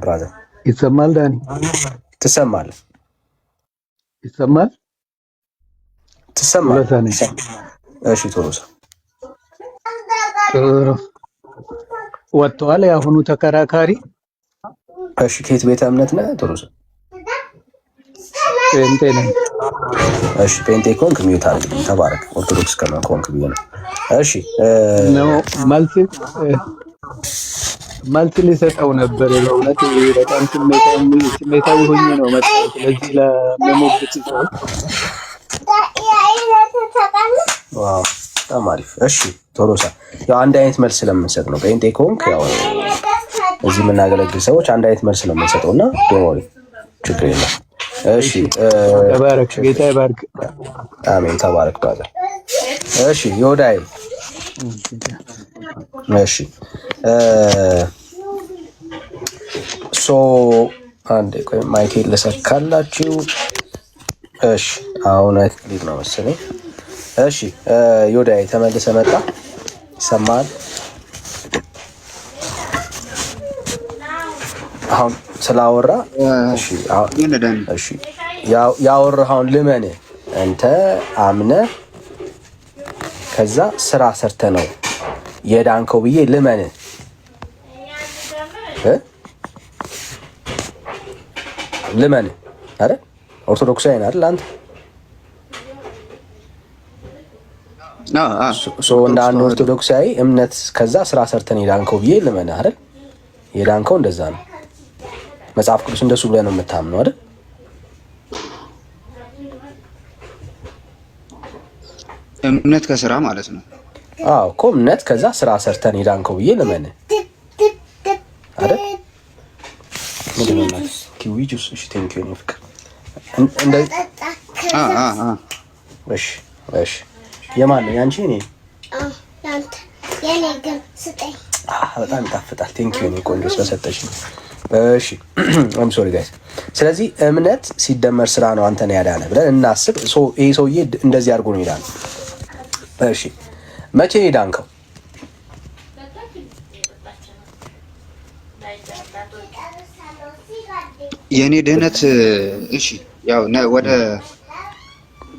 ብራዘር ይሰማል? ዳኒ ትሰማለህ? ይሰማል? ትሰማለህ? እሺ ቶሎሳ ወጥቷል ያሁኑ ተከራካሪ። እሺ ከየት ቤተ እምነት ነህ ቶሎሳ? ጴንጤ ነኝ። እሺ ጴንጤ ከሆንክ ሚዩት አድርግ። ተባረክ። ኦርቶዶክስ ከሆንክ ብዬ ነው። እሺ ነው መልስ ሊሰጠው ነበር። በእውነት በጣም ስሜታዊ ሆኜ ነው መጣው። ስለዚህ ለሞግት ሰው ዋው በጣም አሪፍ። እሺ ቶሎሳ ያው አንድ አይነት መልስ ስለምንሰጥ ነው። ጴንጤ ከሆንክ ያው እዚህ የምናገለግል ሰዎች አንድ አይነት መልስ ስለምንሰጠው እና ዶሪ ችግር የለም። እሺ ተባረክ፣ ጌታ ይባርክ። አሜን። ተባረክ ብራዘር። እሺ ዮዳይ እሺ አንዴ ቆይ ማይኬል ልሰካላችሁ። እሺ አሁን አይክሊክ ነው መሰለኝ። እሺ ዮዳይ ተመልሰ መጣ። ይሰማል አሁን ስላወራ? እሺ ያወራኸውን ልመን አንተ አምነ ከዛ ስራ ሰርተ ነው የዳንከው ብዬ ልመን ልመን አይደል? ኦርቶዶክሳዊ ነህ አይደል አንተ? እንደ አንድ ኦርቶዶክሳዊ እምነት ከዛ ስራ ሰርተን የዳንከው ብዬ ልመን አይደል? የዳንከው እንደዛ ነው። መጽሐፍ ቅዱስ እንደሱ ብለህ ነው የምታምነው አይደል? እምነት ከስራ ማለት ነው። አዎ እኮ እምነት ከዛ ስራ ሰርተን የዳንከው ብዬ ልመን አይደል? ኪዊጁስ እሺ ቴንክ ዩ ፍቅር እሺ የማን ነው ያንቺ? እኔ ያንተ የኔ ግን ስጠኝ። በጣም ይጣፍጣል። ቴንክ ዩ ቆንጆ ስለሰጠሽ። እሺ አም ሶሪ ጋይስ። ስለዚህ እምነት ሲደመር ስራ ነው አንተን ያዳነ ብለን እናስብ። ይሄ ሰውዬ እንደዚህ አድርጎ ነው ይላል። እሺ መቼ ነው የዳንከው? የኔ ድህነት እሺ ያው ወደ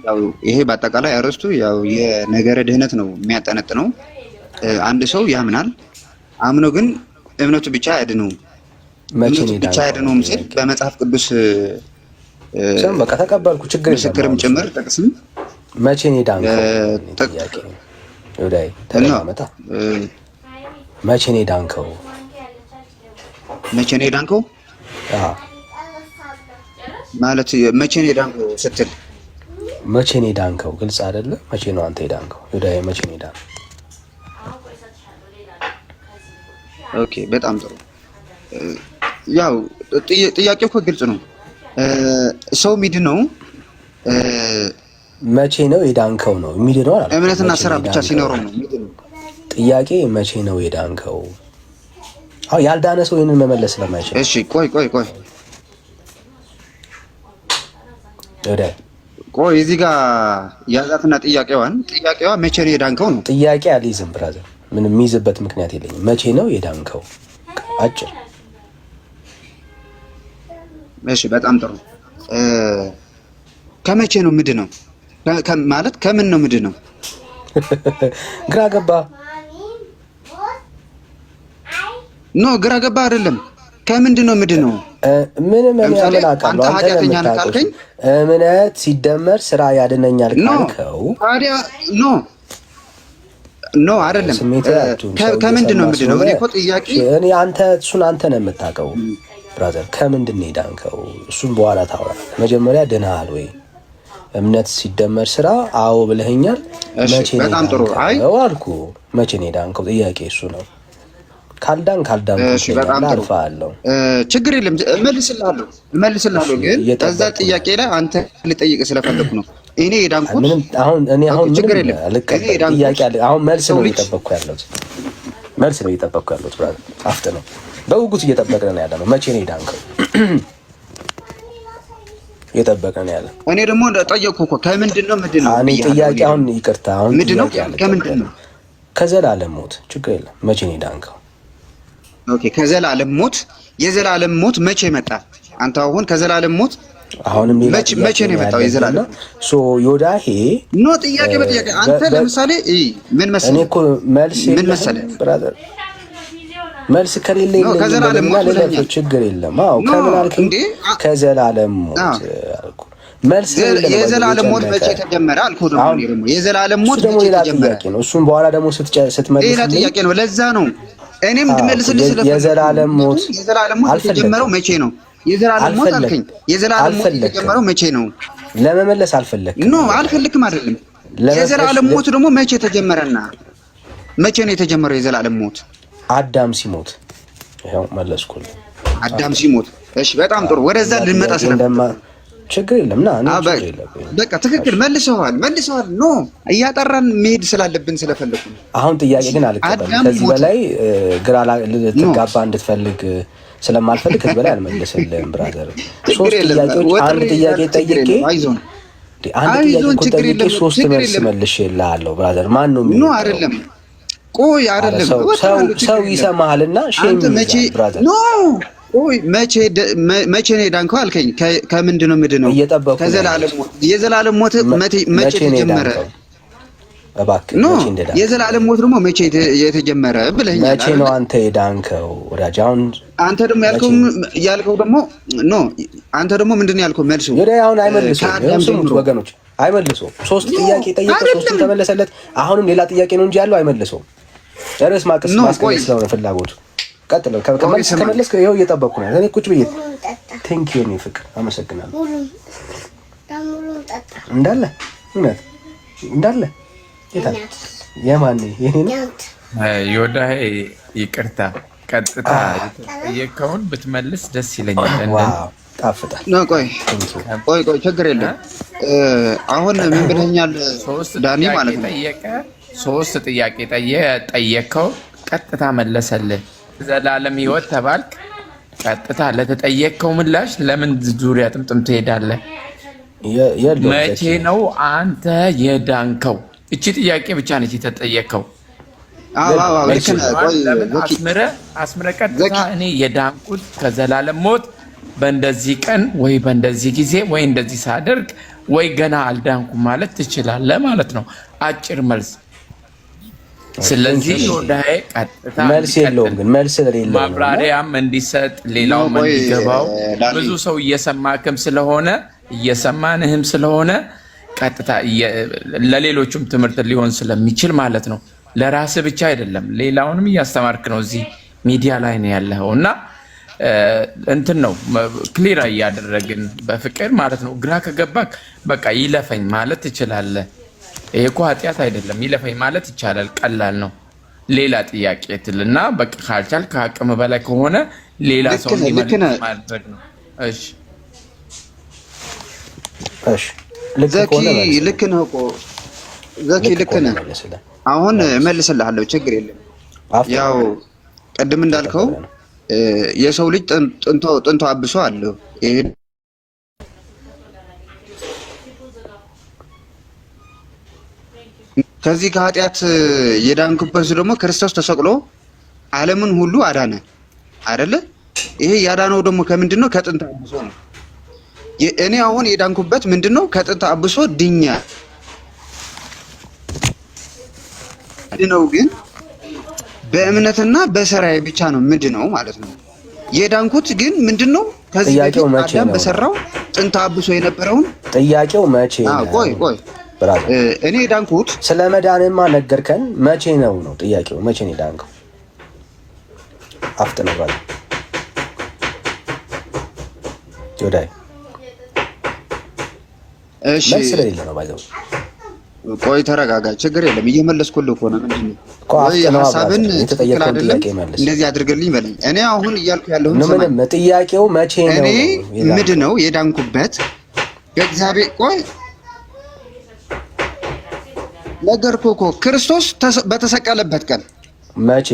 ያው ይሄ በአጠቃላይ አርስቱ ያው የነገረ ድህነት ነው የሚያጠነጥነው። አንድ ሰው ያምናል፣ አምኖ ግን እምነቱ ብቻ አያድነውም። እምነቱ ብቻ አያድነውም ሲል በመጽሐፍ ቅዱስ በቃ ተቀበልኩ፣ ችግር ምስክርም ጭምር ጠቅስም መቼ ነው የዳንከው? ጥያቄ ወዳይ ተለማመጣ መቼ ነው የዳንከው? መቼ ነው የዳንከው? ማለት መቼ ነው የዳንከው ስትል መቼ ነው የዳንከው? ግልጽ አይደለም። መቼ ነው አንተ የዳንከው? ወዳይ መቼ ነው የዳንከው? ኦኬ በጣም ጥሩ። ያው ጥያቄው እኮ ግልጽ ነው። ሰው ሚድነው መቼ ነው የዳንከው ነው የሚድነው አይደል? እምነትና ስራ ብቻ ሲኖረው ነው ሚድነው። ጥያቄ መቼ ነው የዳንከው? ያልዳነ ሰው ይሄንን መመለስ ስለማይችል እሺ ቆይ ቆይ እዚህ ጋር ያዛትና ጥያቄዋ መቼ ነው የዳንከው ነው። ጥያቄ አልይዝም ብራዘር፣ ምንም የሚይዝበት ምክንያት የለኝም። መቼ ነው የዳንከው? አጭር። እሺ በጣም ጥሩ። ከመቼ ነው ምንድነው ማለት ከምን ነው ምንድነው? ግራ ገባ? ኖ ግራ ገባ አይደለም። ከምንድን ነው ምንድነው? ምንም አንተ ኃጢአተኛ ነህ ካልከኝ እምነት ሲደመር ስራ ያድነኛል ካልከው ታዲያ ኖ አይደለም። ከምንድን ነው ምንድነው? እኔ እኮ ጥያቄ እሱን አንተ ነህ የምታውቀው ብራዘር። ከምንድን ነው የዳንከው? እሱን በኋላ ታወራለህ። መጀመሪያ ድነሃል ወይ? እምነት ሲደመር ስራ አዎ ብለኸኛል። መቼ ነው የዳንከው አልኩህ። መቼ ነው የዳንከው? ጥያቄ እሱ ነው። ካልዳን እሺ በጣም ጥሩ ችግር የለም። እመልስልሃለሁ ግን እዛ ጥያቄ ላይ አንተ ልጠይቅ ስለፈለኩ ነው። እኔ የዳንኩት አሁን ችግር የለም። አሁን መልስ ነው እየጠበቅኩ ያለሁት። ብራዘር አፍጥ ነው በውጉት እየጠበቅን ነው ያለነው። መቼ ነው የዳንከው? እየጠበቅን ነው ያለነው። እኔ ደግሞ ጠየቅኩ እኮ ከምንድን ነው ምንድነው? እኔ ጥያቄ አሁን ይቅርታ፣ አሁን ምንድነው? ከምንድን ነው? ከዘላለም ሞት ችግር የለም። መቼ ነው የዳንከው? ኦኬ ከዘላለም ሞት የዘላለም ሞት መቼ መጣ? አንተ አሁን ከዘላለም ሞት አሁንም መቼ ነው የመጣው የዘላለም? ሶ ዮዳሄ ኖ ጥያቄ በጥያቄ አንተ ለምሳሌ ምን መሰለህ? እኔ እኮ ምን መሰለህ ብራዘር መልስ ከሌለ ከዘላለም ሞት ለሌላ ችግር የለም። አዎ ከምን አልከኝ? ከዘላለም ሞት አልኩ። መልስ የዘላለም ሞት መቼ ተጀመረ አልኩህ። ደግሞ የዘላለም ሞት መቼ ተጀመረ ነው። እሱን በኋላ ደግሞ ስትመልስ ሌላ ጥያቄ ነው። ለዛ ነው እኔም እንድመልስልህ ስለፈለኩ የዘላለም ሞት የተጀመረው መቼ ነው? የዘላለም ሞት አልከኝ። የዘላለም ሞት የተጀመረው መቼ ነው? ለመመለስ አልፈለክም። ኖ አልፈልክም አይደለም። የዘላለም ሞት ደግሞ መቼ ተጀመረና መቼ ነው የተጀመረው የዘላለም ሞት? አዳም ሲሞት። ይሄው መለስኩልህ። አዳም ሲሞት። እሺ በጣም ጥሩ። ወደዛ ልንመጣ ችግር የለም ና በቃ ትክክል መልሰዋል። ኖ እያጠራን መሄድ ስላለብን ስለፈለኩ አሁን ጥያቄ ግን አልቀበልም። ከዚህ በላይ ግራ ልትጋባ እንድትፈልግ ስለማልፈልግ ከዚህ በላይ አልመልስልህም ብራዘር። ሶስት ጥያቄዎች አንድ ጥያቄ ጠይቄ ሶስት መልስ መልሼልሃለሁ ብራዘር። ማን ነው ኖ አይደለም ቆይ አይደለም ሰው ይሰማሃልና ሼም ብራዘር ኖ ቆይ መቼ ነው የዳንከው አልከኝ? ከምንድን ነው ምንድን ነው? ከዘላለም ሞት። የዘላለም ሞት መቼ ተጀመረ? እባክህ መቼ እንደዳንከው የዘላለም ሞት ደግሞ መቼ የተጀመረ ብለኸኛል። መቼ ነው አንተ የዳንከው ወዳጅ? አሁን አንተ ደግሞ ያልከው ደግሞ ኖ አንተ ደግሞ ምንድን ነው ያልከው? መልሱ ወደ አሁን አይመልሱም ወገኖች፣ አይመልሱም። ሶስት ጥያቄ ጠየቀ፣ ሶስቱም ተመለሰለት። አሁንም ሌላ ጥያቄ ነው እንጂ ያለው አይመልሱም። ጨርስ ማቀስ ስለሆነ ፍላጎቱ ቀጥለው ከመለስ ይኸው እየጠበቅኩ ነው። እኔ ቁጭ ብዬ ቴንክ ዩ ኔ ፍቅር አመሰግናለሁ። እንዳለ እውነት እንዳለ የታል የማን የኔ ነው? ዮዳሄ ይቅርታ፣ ቀጥታ የጠየቀውን ብትመልስ ደስ ይለኛል። ዋው ጣፍጣል። ነው ቆይ ችግር የለም። አሁን ምን ብለኛል ዳኒ ማለት ነው? ሶስት ጥያቄ ጠየቀው፣ ቀጥታ መለሰልህ። ዘላለም ህይወት ተባልክ፣ ቀጥታ ለተጠየቀው ምላሽ ለምን ዙሪያ ጥምጥም ትሄዳለህ? መቼ ነው አንተ የዳንከው? እቺ ጥያቄ ብቻ ነች የተጠየቀው። አስምረ ቀጥታ እኔ የዳንኩት ከዘላለም ሞት በእንደዚህ ቀን ወይ በእንደዚህ ጊዜ ወይ እንደዚህ ሳደርግ ወይ ገና አልዳንኩም ማለት ትችላለህ ማለት ነው። አጭር መልስ። ስለዚህ ዮዳሄ ቀጥታ መልስ የለውም፣ ግን መልስ ስለሌለው ማብራሪያም እንዲሰጥ ሌላውም እንዲገባው ብዙ ሰው እየሰማክም ስለሆነ እየሰማንህም ስለሆነ ቀጥታ ለሌሎቹም ትምህርት ሊሆን ስለሚችል ማለት ነው። ለራስህ ብቻ አይደለም፣ ሌላውንም እያስተማርክ ነው። እዚህ ሚዲያ ላይ ነው ያለኸው እና እንትን ነው ክሊር እያደረግን በፍቅር ማለት ነው። ግራ ከገባክ በቃ ይለፈኝ ማለት ትችላለህ። ይሄ እኮ ኃጢአት አይደለም። ይለፈኝ ማለት ይቻላል፣ ቀላል ነው። ሌላ ጥያቄ ትልና በቃ ካልቻል ከአቅም በላይ ከሆነ ሌላ ሰው እንዲመልስ ማድረግ ነው። እሺ ዘኪ ልክ ነህ እኮ ዘኪ ልክ ነህ። አሁን እመልስልሃለሁ፣ ችግር የለም። ያው ቅድም እንዳልከው የሰው ልጅ ጥንቶ አብሶ አለው። ይሄ ከዚህ ከኃጢአት የዳንኩበት ደግሞ ክርስቶስ ተሰቅሎ ዓለምን ሁሉ አዳነ አይደለ? ይሄ ያዳነው ደግሞ ከምንድነው? ከጥንት አብሶ ነው። እኔ አሁን የዳንኩበት ምንድነው? ከጥንት አብሶ ድኛ ድነው፣ ግን በእምነትና በሰራዬ ብቻ ነው ምንድነው ማለት ነው። የዳንኩት ግን ምንድነው? ከዚህ በፊት አዳም በሰራው ጥንት አብሶ የነበረውን ጥያቄው መቼ ነው? ቆይ እኔ የዳንኩት ስለ መዳንማ ነገርከን። መቼ ነው ጥያቄው? መቼ ነው የዳንከው? አፍጥነው ባለ ጆዳይ እሺ፣ ስለሌለ ነው ባይዘው። ቆይ ተረጋጋ፣ ችግር የለም። እየመለስኩልህ እኮ ነው። ምንድነው? ቆይ ሐሳብን ትክክል አይደለም እንደዚህ አድርገልኝ በለኝ። እኔ አሁን እያልኩ ያለሁት ምንም ጥያቄው መቼ ነው? እኔ ምንድነው የዳንኩበት በእግዚአብሔር ቆይ ነገርኩህ እኮ ክርስቶስ በተሰቀለበት ቀን። መቼ?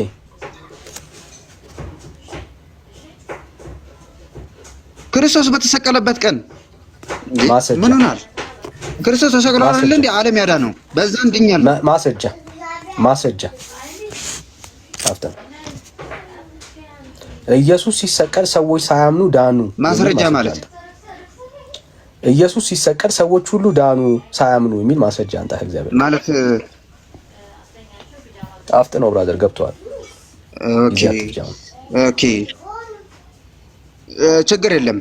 ክርስቶስ በተሰቀለበት ቀን ምን ሆናል? ክርስቶስ ተሰቅሎ አይደል እንዴ ዓለም ያዳነው? በዛ እንድኛለሁ። ማስረጃ ኢየሱስ ሲሰቀል ሰዎች ሳያምኑ ዳኑ። ማስረጃ ማለት ኢየሱስ ሲሰቀል ሰዎች ሁሉ ዳኑ ሳያምኑ የሚል ማስረጃ አንተ እግዚአብሔር ማለት አፍጥ ነው ብራዘር ገብቷል። ኦኬ ችግር የለም።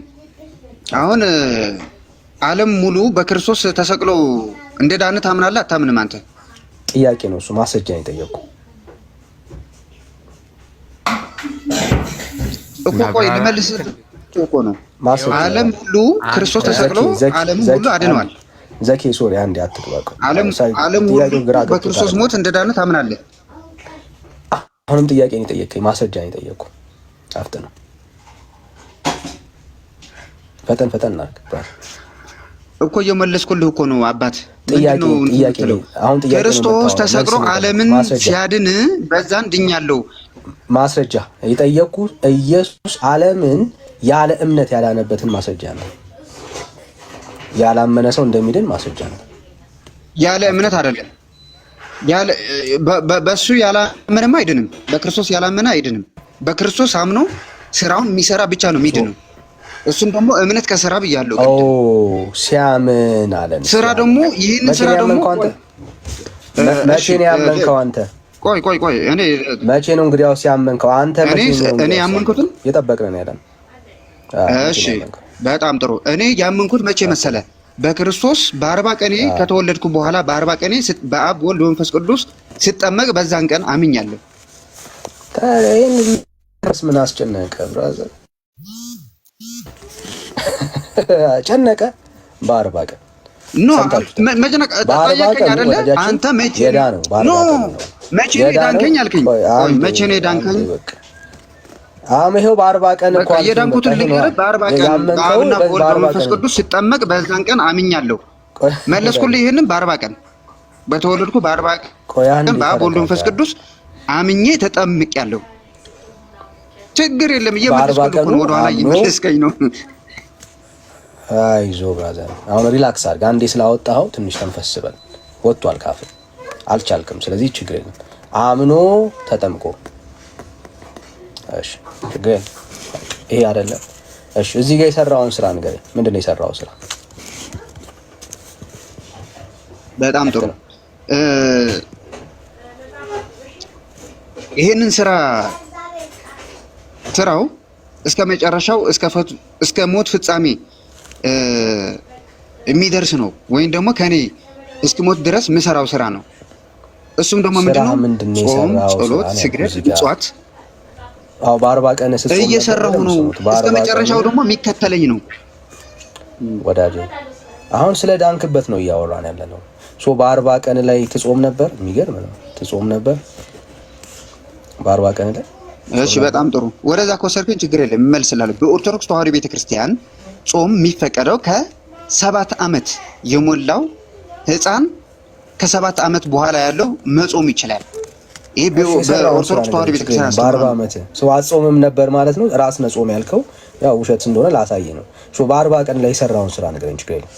አሁን ዓለም ሙሉ በክርስቶስ ተሰቅሎ እንደ ዳነ ታምናለህ አታምንም? አንተ ጥያቄ ነው እሱ። ማስረጃ ነው የጠየቁ እኮ። ቆይ ልመልስ እኮ ነው። ዓለም ሁሉ ክርስቶስ ተሰቅሎ ዓለም ሁሉ አድነዋል። ዘኬ ሶሪ አንዴ አትጥባቁ። ዓለም ሁሉ በክርስቶስ ሞት እንደ ዳነ ታምናለህ? አሁንም ጥያቄ ነው የጠየቀኝ፣ ማስረጃ ነው የጠየቁ። አፍጥ ነው ፈጠን ፈጠን አድርግ እኮ እየመለስኩልህ እኮ ነው አባት። ጥያቄ ነው አሁን ጥያቄ ነው። ክርስቶስ ተሰቅሎ ዓለምን ሲያድን በዛን ድኛለሁ። ማስረጃ የጠየቁ ኢየሱስ ዓለምን ያለ እምነት ያዳነበትን ማስረጃ ነው። ያላመነ ሰው እንደሚድን ማስረጃ ነው። ያለ እምነት አይደለም። ያለ በሱ ያላመነማ አይድንም። በክርስቶስ ያላመነ አይድንም። በክርስቶስ አምኖ ስራውን የሚሰራ ብቻ ነው የሚድነው። እሱም ደግሞ እምነት ከስራ ብያለሁ። ሲያምን አለን። ስራ ደግሞ ይህን ስራ ደግሞ መቼ ነው ያመንከው አንተ? ቆይ እኔ መቼ ነው እንግዲህ ያው ሲያመንከው አንተ? እኔ ያመንኩትን እየጠበቅን ነው ያለን። እሺ በጣም ጥሩ። እኔ ያመንኩት መቼ መሰለ? በክርስቶስ በ40 ቀኔ ከተወለድኩ በኋላ በ40 ቀኔ በአብ ወልድ መንፈስ ቅዱስ ስጠመቅ በዛን ቀን አምኛለሁ። ምን አስጨነቀ ብራዘር? ጨነቀ በ40 ቀን ኖ መጨነቅ ጠየቀኝ አይደለ? አንተ መቼ ነው ዳንከኝ አልከኝ? መቼ ነው ዳንከኝ? ይኸው በ40 ቀን እንኳን የዳንኩትን ልንገርህ። በ40 ቀን በአብና በወልድ በመንፈስ ቅዱስ ስጠመቅ በዛን ቀን አምኛለሁ። መለስኩልህ። ይሄንን በ40 ቀን በተወለድኩ በ40 ቀን በአብ ወልድ መንፈስ ቅዱስ አምኜ ተጠምቄያለሁ። ችግር የለም። እየመለስኩልህ ነው። ወደኋላ እየመለስከኝ ነው። አይዞ ብራዘር፣ አሁን ሪላክስ አድርግ። አንዴ ስላወጣኸው ትንሽ ተንፈስ በል። ወጥቷል ካፍ አልቻልክም። ስለዚህ ችግር የለም። አምኖ ተጠምቆ እሺ፣ ችግር ይሄ አይደለም። እሺ፣ እዚህ ጋር የሰራውን ስራ ንገረኝ። ምንድን ነው የሰራው ስራ? በጣም ጥሩ። ይሄንን ስራው እስከ መጨረሻው እስከ ሞት ፍጻሜ የሚደርስ ነው። ወይም ደግሞ ከኔ እስክሞት ድረስ ምሰራው ስራ ነው። እሱም ደግሞ ምንድነው? ጾም፣ ጸሎት፣ ስግደት፣ ምጽዋት በ40 ቀን እየሰራሁ ነው። እስከ መጨረሻው ደግሞ የሚከተለኝ ነው። ወዳጄ አሁን ስለ ዳንክበት ነው እያወራን ያለ ነው። በ40 ቀን ላይ ትጾም ነበር። የሚገርም ነው። ትጾም ነበር በ40 ቀን ላይ። እሺ በጣም ጥሩ። ወደዛ ከወሰድከኝ ችግር የለም እመልስልሃለሁ። በኦርቶዶክስ ተዋሕዶ ቤተክርስቲያን ጾም የሚፈቀደው ከ7 ዓመት የሞላው ህፃን ከ7 ዓመት በኋላ ያለው መጾም ይችላል። ይሄ በኦርቶዶክስ ተዋሕዶ ቤተክርስቲያን በ40 ዓመት ሰው አጾምም ነበር ማለት ነው። ራስ ነጾም ያልከው ያው ውሸት እንደሆነ ላሳይ ነው። በ40 ቀን ላይ የሰራውን ስራ ንገረኝ። ችግር የለም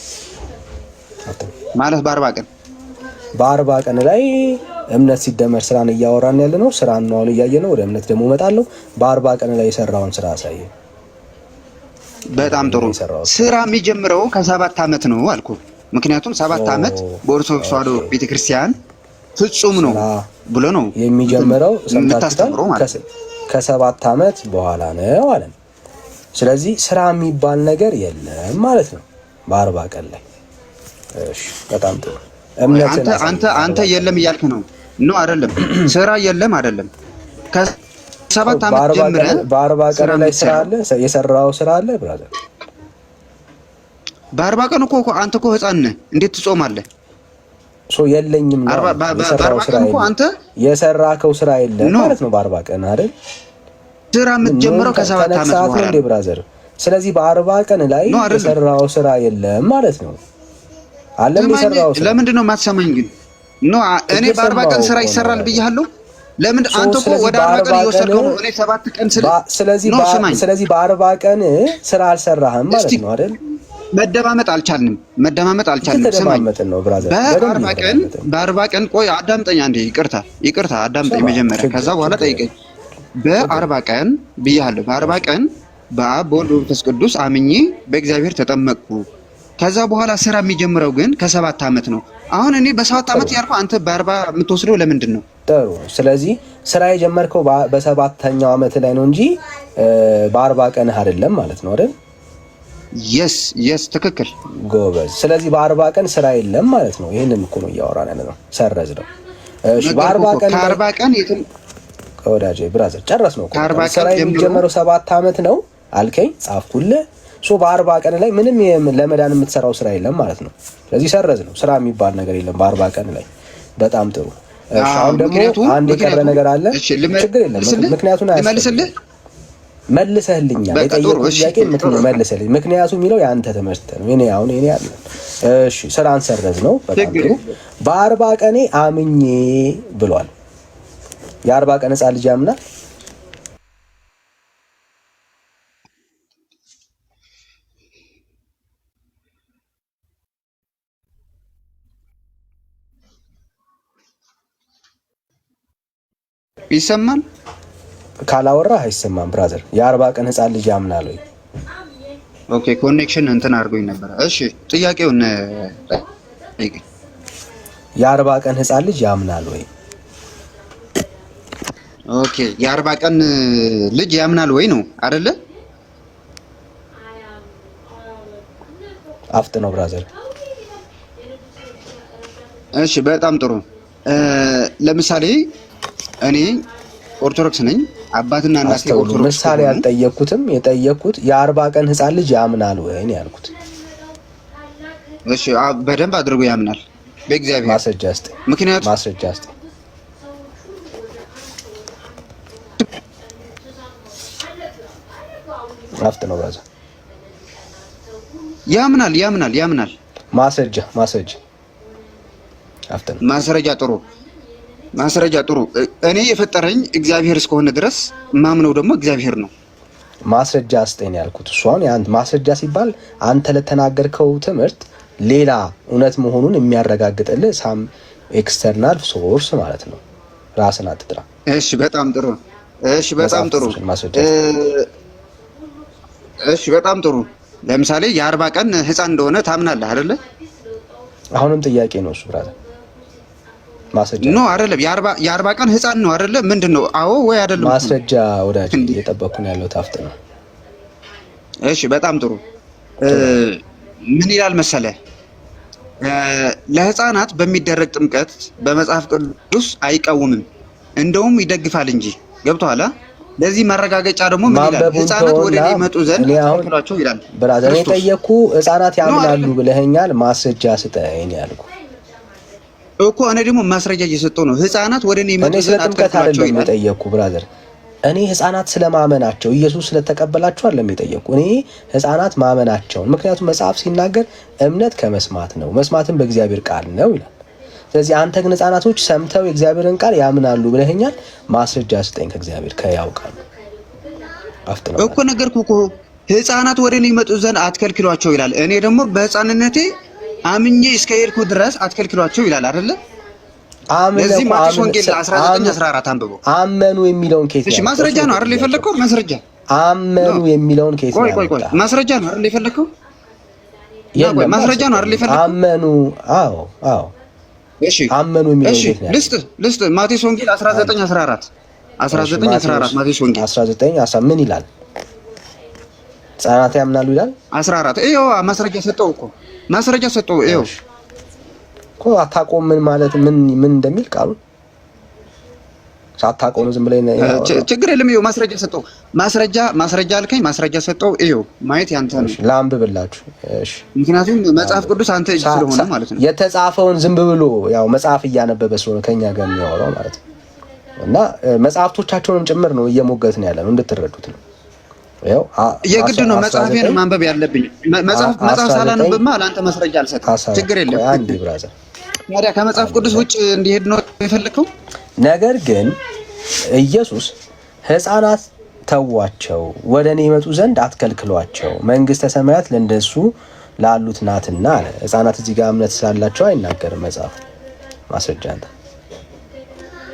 ማለት በ40 ቀን ላይ እምነት ሲደመር ስራን እያወራን ያለ ነው። ስራን ነው አሁን እያየ ነው። ወደ እምነት ደግሞ እመጣለሁ። በ40 ቀን ላይ የሰራውን ስራ አሳየ። በጣም ጥሩ። ስራ የሚጀምረው ከ7 ዓመት ነው አልኩ። ምክንያቱም 7 ዓመት በኦርቶዶክስ ተዋሕዶ ቤተክርስቲያን ፍጹም ነው ብሎ ነው የሚጀምረው። የምታስተምረው ማለት ከ7 ዓመት በኋላ ነው አለ። ስለዚህ ስራ የሚባል ነገር የለም ማለት ነው በ40 ቀን ላይ። እሺ በጣም ጥሩ። አንተ የለም እያልክ ነው? ኖ አይደለም። ስራ የለም አይደለም። ከ7 ዓመት ጀምረህ በ40 ቀን ላይ ስራ አለ። የሰራው ስራ አለ ብራዘር። በ40 ቀን እኮ አንተ እኮ ህፃን ነህ። እንዴት ትጾማለህ? የለኝም ነው የሰራው ስራ እኮ አንተ የሰራከው ስራ የለም ማለት ነው በ40 ቀን አይደል? ስራ የምትጀምረው ከ7 ዓመት በኋላ ነው ብራዘር። ስለዚህ በ40 ቀን ላይ የሰራው ስራ የለም ማለት ነው። ለምንድን ነው የማትሰማኝ ግን? እኔ በ40 ቀን ስራ ይሰራል ብያለሁ። ለምን አንተ እኮ ወደ 40 ቀን እየወሰድከው ነው? እኔ 7 ቀን ስለዚህ በ40 ቀን ስራ አልሰራህም ማለት ነው አይደል? መደማመጥ አልቻልንም። ስማኝ፣ በ40 ቀን ቆይ አዳምጠኝ አንዴ። ይቅርታ አዳምጠኝ መጀመሪያ፣ ከዛ በኋላ ጠይቀኝ። በ40 ቀን ብያለሁ። በ40 ቀን በአብ በወልድ በመንፈስ ቅዱስ አምኜ በእግዚአብሔር ተጠመቅኩ። ከዛ በኋላ ስራ የሚጀምረው ግን ከ7 ዓመት ነው። አሁን እኔ በ7 ዓመት ያልኩ አንተ በ40 የምትወስደው ለምንድን ነው? ጥሩ። ስለዚህ ስራ የጀመርከው በ7ኛው ዓመት ላይ ነው እንጂ በ40 ቀንህ አይደለም ማለት ነው አይደል? የስ ትክክል ጎበዝ። ስለዚህ በ40 ቀን ስራ የለም ማለት ነው። ይሄንን እኮ ነው እያወራን ያለ ነው። ሰረዝ ነው። እሺ በ40 ቀን ከ40 ቀን የትም ከወዳጄ ብራዘር ጨረስ ነው። ስራ የሚጀምረው 7 ዓመት ነው አልከኝ፣ ጻፍኩልህ። በ40 ቀን ላይ ምንም ለመዳን የምትሰራው ስራ የለም ማለት ነው። ስለዚህ ሰረዝ ነው። ስራ የሚባል ነገር የለም በ40 ቀን ላይ። በጣም ጥሩ። እሺ አሁን ደግሞ አንድ የቀረ ነገር አለ። ችግር የለም። ምክንያቱም መልሰህልኛል። የጠየቁት ጥያቄ መልሰህልኝ። ምክንያቱም የሚለው የአንተ ትምህርት ነው። እኔ አለ። እሺ ስራን ሰረዝ ነው። በጣም ጥሩ። በ40 ቀኔ አምኜ ብሏል። የ40 ቀን ህፃን ልጅ ያምናል? ይሰማል? ካላወራህ አይሰማም ብራዘር። የ40 ቀን ህፃን ልጅ ያምናል ወይ? ኦኬ ኮኔክሽን እንትን አድርጎኝ ነበር። እሺ ጥያቄውን ጠይቀኝ። የ40 ቀን ህፃን ልጅ ያምናል ወይ? ኦኬ የ40 ቀን ልጅ ያምናል ወይ ነው አይደለ? አፍጥ ነው ብራዘር። እሺ በጣም ጥሩ። ለምሳሌ እኔ ኦርቶዶክስ ነኝ። አባትና እናቴ ኦርቶዶክስ። ምሳሌ አልጠየቅኩትም። የጠየቅኩት የ40 ቀን ህፃን ልጅ ያምናል ወይ ነው ያልኩት። እሺ በደንብ አድርጎ ያምናል በእግዚአብሔር። ማስረጃ እስቲ። ምክንያቱም ማስረጃ እስቲ። አፍጥ ነው ብራዘር። ያምናል። ማስረጃ አፍጥ ነው። ማስረጃ ጥሩ። እኔ የፈጠረኝ እግዚአብሔር እስከሆነ ድረስ ማምነው ደግሞ እግዚአብሔር ነው። ማስረጃ አስጠኝ ያልኩት እሱ። አሁን ያን ማስረጃ ሲባል አንተ ለተናገርከው ትምህርት ሌላ እውነት መሆኑን የሚያረጋግጥልህ ሳም ኤክስተርናል ሶርስ ማለት ነው። ራስን አትጥራ። እሺ በጣም ጥሩ። ለምሳሌ የ40 ቀን ህፃን እንደሆነ ታምናለህ አይደለ? አሁንም ጥያቄ ነው እሱ ብራዘር። ማስረጃ ነው አይደለም? የ40 ቀን ህፃን ነው አይደለ? ምንድነው? አዎ ወይ አይደለም? ማስረጃ ወዳጅ እየጠበቅኩ ነው ያለው። ታፍጥ ነው። እሺ በጣም ጥሩ። ምን ይላል መሰለህ? ለህፃናት በሚደረግ ጥምቀት በመጽሐፍ ቅዱስ አይቃወምም፣ እንደውም ይደግፋል እንጂ። ገብቶሃል? ለዚህ ማረጋገጫ ደግሞ ምን ይላል? ህፃናት ወደ እኔ ይመጡ ዘንድ አትከልክሏቸው ይላል። ብራዘር እኔ ጠየቅኩ፣ ህፃናት ያምናሉ ብለኸኛል። ማስረጃ ስጠኝ ያልኩ እኮ። እኔ ደግሞ ማስረጃ እየሰጠሁ ነው። ህፃናት ወደ እኔ ይመጡ ዘንድ አትከልክሏቸው ይላል። የጠየቅኩ ብራዘር እኔ ህፃናት ስለማመናቸው ኢየሱስ ስለተቀበላቸው አይደለም የጠየቅኩ። እኔ ህፃናት ማመናቸውን፣ ምክንያቱም መጽሐፍ ሲናገር እምነት ከመስማት ነው፣ መስማትም በእግዚአብሔር ቃል ነው ይላል። ስለዚህ አንተ ግን ህፃናቶች ሰምተው የእግዚአብሔርን ቃል ያምናሉ ብለኸኛል። ማስረጃ ስጠኝ ከእግዚአብሔር ከያውቃሉ። አፍጥነው እኮ ነገርኩህ እኮ ህፃናት ወደ እኔ ይመጡ ዘንድ አትከልክሏቸው ይላል። እኔ ደግሞ በህፃንነቴ አምኜ እስከ ሄድኩ ድረስ አትከልክሏቸው ይላል አይደለ? ለዚህ ማቴዎስ ወንጌል 19:14 አንብቦ አመኑ የሚለውን ኬት ነው። እሺ ማስረጃ ነው አይደል የፈለከው? ማስረጃ አመኑ የሚለውን ኬት ነው። ቆይ ማስረጃ ነው አይደል የፈለከው? ማስረጃ ነው አይደል የፈለከው? አመኑ። አዎ እሺ አመኑ የሚለውን ኬት ነው። ልስጥ ማቴዎስ ወንጌል 19:14 ማቴዎስ ወንጌል 19:10 ምን ይላል? ህፃናት ያምናሉ ይላል 14። ይኸው ማስረጃ ሰጠው እኮ ማስረጃ ሰጠው። ይኸው እኮ አታቆም ምን ማለት ምን እንደሚል ቃሉ ሳታቆም ዝም ብለህ ችግር የለም። ይኸው ማስረጃ ሰጠው። ማስረጃ አልከኝ፣ ማስረጃ ሰጠው። ይኸው ማየት ያንተ ነው። ላንብብላችሁ። እሺ ምክንያቱም መጽሐፍ ቅዱስ አንተ እጅ ስለሆነ ማለት ነው። የተጻፈውን ዝም ብሎ ያው መጽሐፍ እያነበበ ስለሆነ ከኛ ጋር የሚያወራው ማለት ነው። እና መጽሐፍቶቻቸውንም ጭምር ነው እየሞገትን ያለ ነው እንድትረዱት ነው። ያው የግድ ነው መጽሐፌን ማንበብ ያለብኝ። መጽሐፍ ሳላነብማ ለአንተ ማስረጃ አልሰጥም። ችግር የለም። አንዴ ብራዘር ታዲያ ከመጽሐፍ ቅዱስ ውጭ እንዲሄድ ነው የፈለከው? ነገር ግን ኢየሱስ ህፃናት ተዋቸው፣ ወደ እኔ ይመጡ ዘንድ አትከልክሏቸው፣ መንግስተ ሰማያት ለእንደሱ ላሉት ናትና አለ። ህፃናት እዚህ ጋር እምነት ስላላቸው አይናገርም መጽሐፍ። ማስረጃ አንተ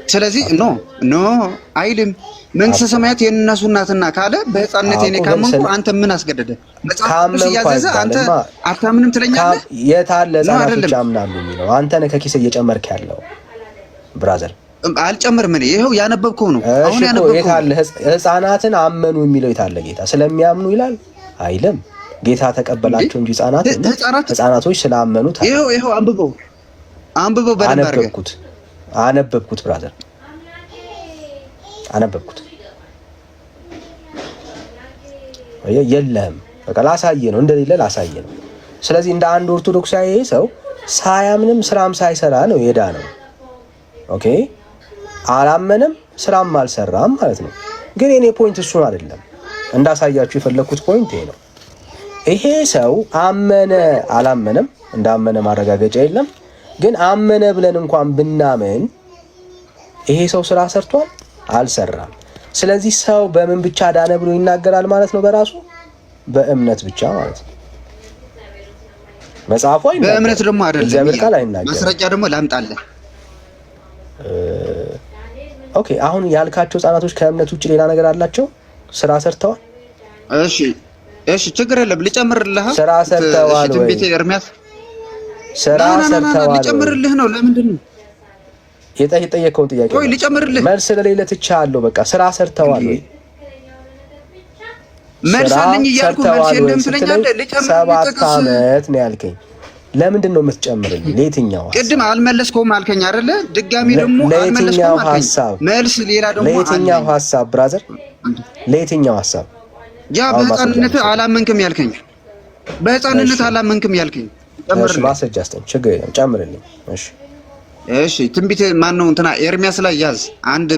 ስለዚህ ኖ አይልም። መንግስተ ሰማያት የእነሱ ናትና ካለ በህፃንነት የኔ ካመንኩ አንተ ምን አስገደደ? መጽሐፍ ቅዱስ እያዘዘ አንተ አታምንም ትለኛለህ? የት አለ ህፃናቶች ያምናሉ የሚለው? አንተ ነህ ከኪስ እየጨመርክ ያለው ብራዘር። አልጨምርም እኔ ይኸው ያነበብከው ነው። አሁን ያነበብከው የት አለ ህፃናትን አመኑ የሚለው? የት አለ ጌታ ስለሚያምኑ ይላል አይልም? ጌታ ተቀበላቸው እንጂ ህፃናቶች ስላመኑት ይኸው አንብበው በደንብ አድርገህ አነበብኩት ብራዘር አነበብኩት። የለህም በቃ ላሳየ ነው እንደሌለ ላሳየ ነው። ስለዚህ እንደ አንድ ኦርቶዶክሳዊ ሰው ሳያምንም ስራም ሳይሰራ ነው የዳነው። ኦኬ አላመንም ስራም አልሰራም ማለት ነው። ግን የኔ ፖይንት እሱን አይደለም እንዳሳያችሁ የፈለኩት ፖይንት ይሄ ነው። ይሄ ሰው አመነ አላመነም እንዳመነ ማረጋገጫ የለም። ግን አመነ ብለን እንኳን ብናምን ይሄ ሰው ስራ ሰርቷል አልሰራም። ስለዚህ ሰው በምን ብቻ ዳነ ብሎ ይናገራል ማለት ነው? በራሱ በእምነት ብቻ ማለት ነው። መጽሐፉ አይናገርም። በእምነት ደግሞ አይደለም እግዚአብሔር ቃል አይናገርም። ማስረጃ ደግሞ ላምጣልህ። ኦኬ አሁን ያልካቸው ህፃናቶች ከእምነት ውጭ ሌላ ነገር አላቸው? ስራ ሰርተዋል? እሺ ችግር የለም ልጨምርልህ። ስራ ሰርተዋል ወይ? ቤቴ ኤርሚያስ ስራ ሰርተዋል? ልጨምርልህ ነው። ለምንድን ነው የጠየቀውን ጥያቄ ወይ ልጨምርልህ? መልስ ስለሌለ ትቻለሁ። በቃ ስራ ሰርተዋል ወይ? መልስ አለኝ እያልኩ መልስ የለም ትለኛለህ። ልጨምርልህ 7 ዓመት ነው ያልከኝ። ለምንድን ነው የምትጨምርልኝ? ለየትኛው ቅድም አልመለስከውም አልከኝ አይደለ? ድጋሚ ደግሞ አልመለስከውም አልከኝ። መልስ ሌላ ደግሞ ለየትኛው ሐሳብ ብራዘር? ለየትኛው ሐሳብ? ያ በህፃንነት አላመንክም ያልከኝ፣ በህፃንነት አላመንክም ያልከኝ ጨምርልኝ። ማስረጃ አስተኝ ችግር የለም ጨምርልኝ። እሺ ትንቢት ማን ነው እንትና ኤርሚያስ ላይ ያዝ።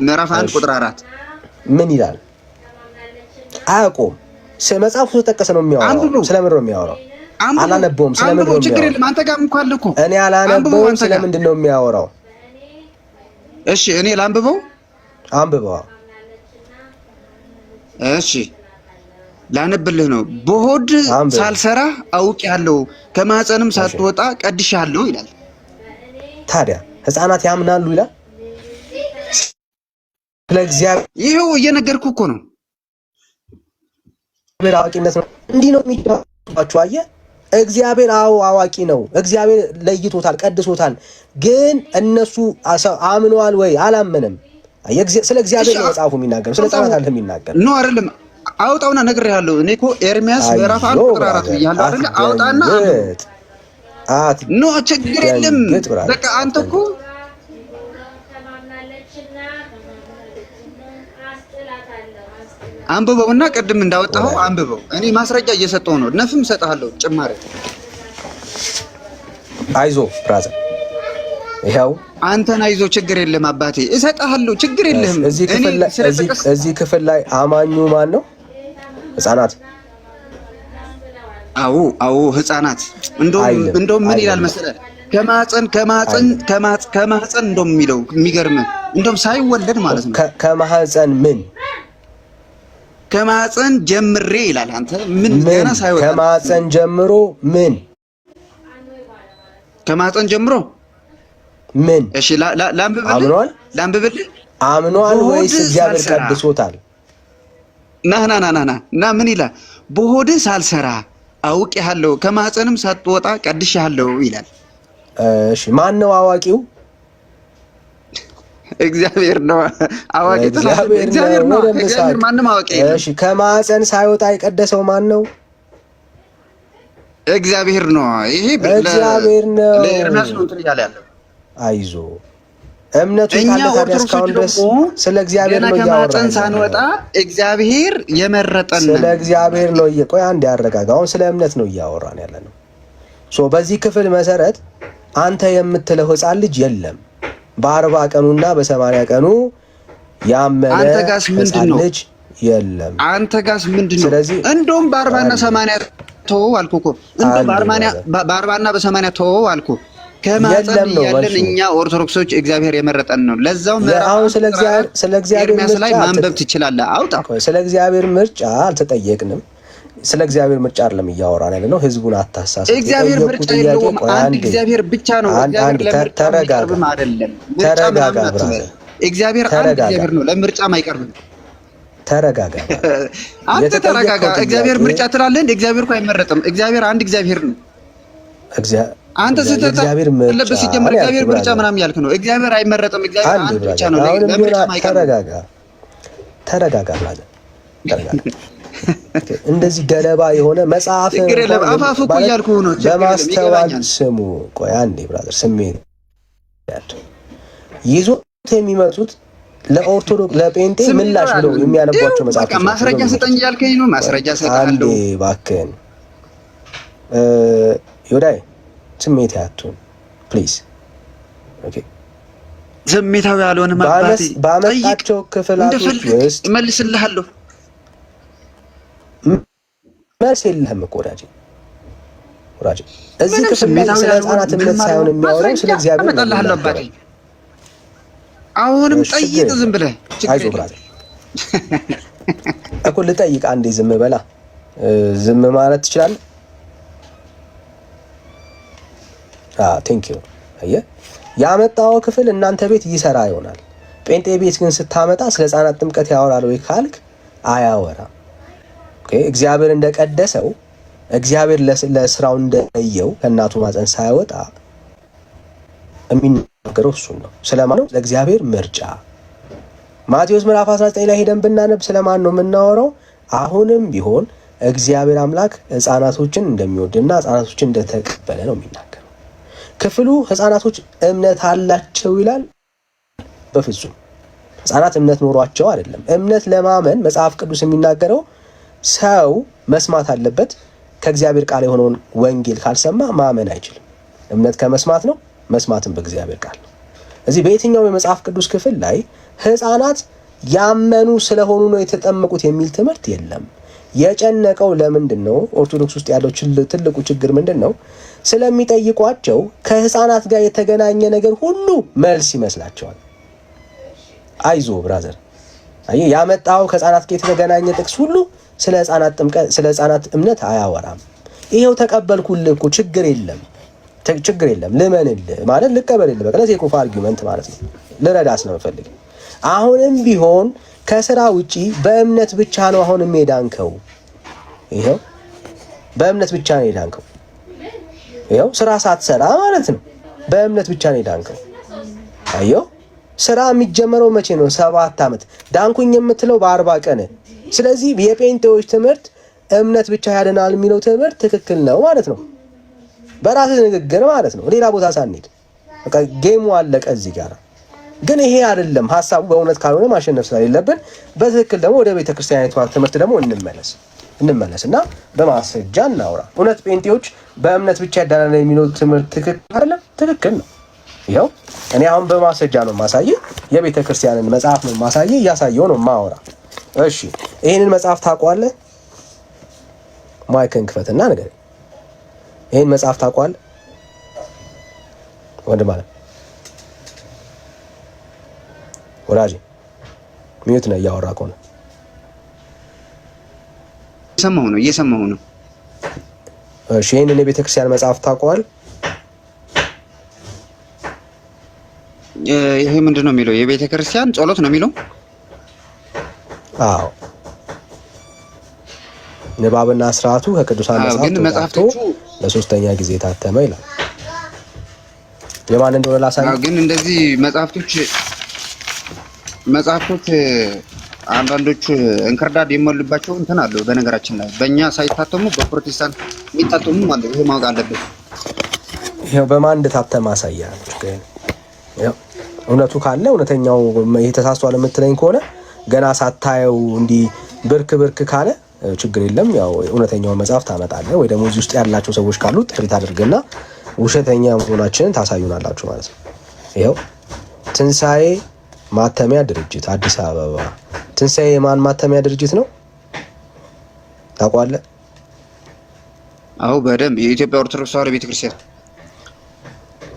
ምዕራፍ 1 ቁጥር 4 ምን ይላል? አያውቁም። መጽሐፉ ተጠቀሰ ነው የሚያወራው። ስለምን ነው የሚያወራው? አላነበውም። ስለምን ነው ችግር የለም አንተ ጋር እንኳን እኮ እኔ አላነበውም። ስለምንድን ነው የሚያወራው? እሺ እኔ ላንብበው። አንብበው። እሺ ላነብልህ ነው። በሆድ ሳልሰራ አውቄያለሁ ከማህፀንም ሳትወጣ ቀድሻለሁ ይላል። ታዲያ ህፃናት ያምናሉ ይላል። ስለዚህ ይሄው እየነገርኩህ እኮ ነው። እግዚአብሔር አዋቂነት ነው። እንዲህ ነው የሚባባችሁ። አየህ እግዚአብሔር አዋቂ ነው። እግዚአብሔር ለይቶታል፣ ቀድሶታል። ግን እነሱ አምነዋል ወይ? አላመንም። ስለ እግዚአብሔር ነው መጽሐፉ የሚናገረው። ስለ ህፃናት አለ የሚናገር ነው አይደለም? አውጣውና ነግሬሃለሁ። እኔ እኮ ኤርሚያስ ምዕራፍ 1 ቁጥር 4 ብያለሁ አይደል? አውጣና ኖ ችግር የለም። በቃ አንተ እኮ አንብበውና ቅድም እንዳወጣኸው አንብበው። እኔ ማስረጃ እየሰጠሁ ነው። ነፍም እሰጥሃለሁ ጭማሪ። አይዞ ብራዘር ይኸው አንተን አይዞ ችግር የለም አባቴ እሰጥሃለሁ ችግር የለም። እዚህ ክፍል ላይ አማኙ ማን ነው? ህፃናት። አዎ ህፃናት። እንደውም ምን ይላል መሰለህ? ከማህፀን እንደውም የሚለው የሚገርምህ እንደውም ሳይወለድ ማለት ነው። ከማህፀን ምን ከማህፀን ጀምሬ ይላል። አንተ ምን ገና ሳይወጣ ከማህፀን ጀምሮ ምን ከማህፀን ጀምሮ ምን? እሺ ላንብብልህ። አምኗል ወይስ እግዚአብሔር ቀድሶታል? ና ምን ይላል? በሆድህ ሳልሰራ አውቄሃለሁ ከማህፀንም ሳትወጣ ቀድሼሃለሁ ይላል። እሺ ማን ነው አዋቂው? እግዚአብሔር ነው አዋቂ። እግዚአብሔር ነው። እግዚአብሔር ማንም አዋቂ የለም። እሺ ከማህፀን ሳይወጣ የቀደሰው ማን ነው? እግዚአብሔር ነው። ይሄ እግዚአብሔር ነው። ለኤርሚያስ ነው እንትን እያለ ያለው። አይዞ እምነቱ ካለ ታዲያ እስካሁን ድረስ ስለ እግዚአብሔር ነው ከማህፀን ሳንወጣ እግዚአብሔር የመረጠን ስለ እግዚአብሔር ነው። ቆይ አንድ ያረጋጋ። አሁን ስለ እምነት ነው እያወራን ያለ ነው። በዚህ ክፍል መሰረት አንተ የምትለው ህፃን ልጅ የለም። በ40 ቀኑና በ80 ቀኑ ያመነ ህፃን ልጅ የለም። አንተ ጋርስ ምንድን ነው? እንደውም በ40 እና 80 ተወው አልኩህ እኮ። እንደውም በ40 እና በ80 ተወው አልኩህ። ከማህፀን ያለን እኛ ኦርቶዶክሶች እግዚአብሔር የመረጠን ነው። ለዛው አሁን ስለ እግዚአብሔር ምርጫ ላይ ማንበብ ትችላለህ። አውጣ። ስለ እግዚአብሔር ምርጫ አልተጠየቅንም። ስለ እግዚአብሔር ምርጫ አይደለም እያወራን ያለ ነው። ህዝቡን አታሳስ። እግዚአብሔር ምርጫ የለውም። አንድ እግዚአብሔር ብቻ ነው። እግዚአብሔር ለምርጫ አይደለም። ተረጋጋ ብራዘር፣ እግዚአብሔር አንድ እግዚአብሔር ነው፣ ለምርጫም አይቀርብም። ተረጋጋ። አንተ ተረጋጋ። እግዚአብሔር ምርጫ ትላለህ እንዴ? እግዚአብሔር እኮ አይመረጥም። እግዚአብሔር አንድ እግዚአብሔር ነው። አንተ ስትተለበስ ሲጀምር እግዚአብሔር ምርጫ ምናምን ያልክ ነው። እግዚአብሔር አይመረጥም። እግዚአብሔር አንድ ብቻ ነው፣ ለምርጫም አይቀርብም። ተረጋጋ ማለት ተረጋጋ። እንደዚህ ገለባ የሆነ መጽሐፍ አፋፍ እኮ እያልኩ ነው። በማስተዋል ስሙ። ቆይ አንዴ ብራዘር፣ ስሜት ይዞት የሚመጡት ለኦርቶዶክስ ለጴንጤ ምላሽ ብለው የሚያነቧቸው መጽሐፎች በቃ ማስረጃ ስጠኝ እያልከኝ ነው። ማስረጃ ሰጣለሁ። አንዴ እባክህን ዮዳይ ስሜት ያቱን ፕሊዝ። ኦኬ ስሜታዊ ያልሆነ ማባቴ ባመጣቸው ክፍላቶች ውስጥ እመልስልሃለሁ። መልስ የለህም እኮ ወዳጄ። እዚህ ክፍል ላይ ስለ ሕፃናት እምነት ሳይሆን የሚያወራው ስለ እግዚአብሔር እመጣልሃለሁ አባቴ። አሁንም ጠይቅ ዝም ብለህ አይዞህ ብራዘር እኮ ልጠይቅ አንዴ። ዝም በላ። ዝም ማለት ትችላለህ? ቴንክ ዩ። አየህ ያመጣው ክፍል እናንተ ቤት ይሰራ ይሆናል። ጴንጤ ቤት ግን ስታመጣ ስለ ሕፃናት ጥምቀት ያወራል ወይ ካልክ አያወራም። እግዚአብሔር እንደቀደሰው እግዚአብሔር ለስራው እንደለየው ከእናቱ ማፀን ሳይወጣ የሚናገረው እሱን ነው። ስለማን ነው? ለእግዚአብሔር ምርጫ። ማቴዎስ ምዕራፍ 19 ላይ ሄደን ብናነብ ስለማን ነው የምናወራው? አሁንም ቢሆን እግዚአብሔር አምላክ ሕፃናቶችን እንደሚወድና ሕፃናቶችን እንደተቀበለ ነው የሚናገረው። ክፍሉ ሕፃናቶች እምነት አላቸው ይላል? በፍጹም ሕፃናት እምነት ኖሯቸው አይደለም። እምነት ለማመን መጽሐፍ ቅዱስ የሚናገረው ሰው መስማት አለበት። ከእግዚአብሔር ቃል የሆነውን ወንጌል ካልሰማ ማመን አይችልም። እምነት ከመስማት ነው፣ መስማትም በእግዚአብሔር ቃል ነው። እዚህ በየትኛው የመጽሐፍ ቅዱስ ክፍል ላይ ሕፃናት ያመኑ ስለሆኑ ነው የተጠመቁት የሚል ትምህርት የለም። የጨነቀው ለምንድን ነው? ኦርቶዶክስ ውስጥ ያለው ትልቁ ችግር ምንድን ነው? ስለሚጠይቋቸው ከሕፃናት ጋር የተገናኘ ነገር ሁሉ መልስ ይመስላቸዋል። አይዞ ብራዘር፣ አየህ ያመጣው ከሕፃናት ጋር የተገናኘ ጥቅስ ሁሉ ስለ ሕፃናት ጥምቀት ስለ ሕፃናት እምነት አያወራም። ይሄው ተቀበልኩልህ እኮ ችግር የለም ልመንልህ ማለት ልቀበልልህ በቃ ለዚህ ኮፍ አርጊውመንት ማለት ነው። ልረዳስ ነው የምፈልግ። አሁንም ቢሆን ከስራ ውጪ በእምነት ብቻ ነው አሁንም የዳንከው። ይሄው በእምነት ብቻ ነው የዳንከው። ይሄው ስራ ሳትሰራ ማለት ነው በእምነት ብቻ ነው የዳንከው። አየው ስራ የሚጀመረው መቼ ነው? 7 ዓመት ዳንኩኝ የምትለው በ40 ቀን። ስለዚህ የጴንጤዎች ትምህርት እምነት ብቻ ያድናል የሚለው ትምህርት ትክክል ነው ማለት ነው። በራስህ ንግግር ማለት ነው። ሌላ ቦታ ሳንሄድ በቃ ጌሙ አለቀ እዚህ ጋር። ግን ይሄ አይደለም ሐሳቡ። በእውነት ካልሆነ ማሸነፍ ስለሌለብን በትክክል ደግሞ ወደ ቤተክርስቲያኒቷ ትምህርት ደግሞ እንመለስና በማስረጃ እናውራ። እውነት ጴንጤዎች በእምነት ብቻ ያዳናል የሚለው ትምህርት ትክክል አይደለም? ትክክል ነው። ይኸው እኔ አሁን በማስረጃ ነው ማሳየህ። የቤተክርስቲያንን መጽሐፍ ነው ማሳየህ፣ እያሳየው ነው ማወራ። እሺ ይሄንን መጽሐፍ ታውቀዋለህ? ማይክን ክፈትና ነገር ይሄን መጽሐፍ ታውቀዋለህ? ወንድ ማለት ወራጂ ሚዩት ነው እያወራ ከሆነ እየሰማሁ ነው። እሺ ይሄንን የቤተክርስቲያን መጽሐፍ ታውቀዋለህ? ይሄ ምንድነው የሚለው? የቤተክርስቲያን ጸሎት ነው የሚለው? አዎ ንባብና ስርዓቱ ከቅዱሳን መጽሐፍቶቹ ለሶስተኛ ጊዜ ታተመ ይላል። የማን እንደሆነ ላሳይ። ግን እንደዚህ መጽሐፍቶች አንዳንዶቹ እንክርዳድ የሞሉባቸው እንትን አለው። በነገራችን ላይ በእኛ ሳይታተሙ በፕሮቴስታንት የሚታተሙ ማለት ይሄ ማወቅ አለበት። ይሄው በማን እንደታተመ አሳያለሁ። ይሄው እውነቱ ካለ እውነተኛው ይሄ ተሳስቷል የምትለኝ ከሆነ ገና ሳታየው እንዲህ ብርክ ካለ ችግር የለም። ያው እውነተኛውን መጽሐፍ ታመጣለህ ወይ ደግሞ እዚህ ውስጥ ያላቸው ሰዎች ካሉ ጥሪት አድርገና ውሸተኛ መሆናችንን ታሳዩናላችሁ ማለት ነው። ይሄው ትንሣኤ ማተሚያ ድርጅት አዲስ አበባ። ትንሣኤ የማን ማተሚያ ድርጅት ነው ታውቀዋለህ? አዎ በደንብ የኢትዮጵያ ኦርቶዶክስ ተዋሕዶ ቤተክርስቲያን።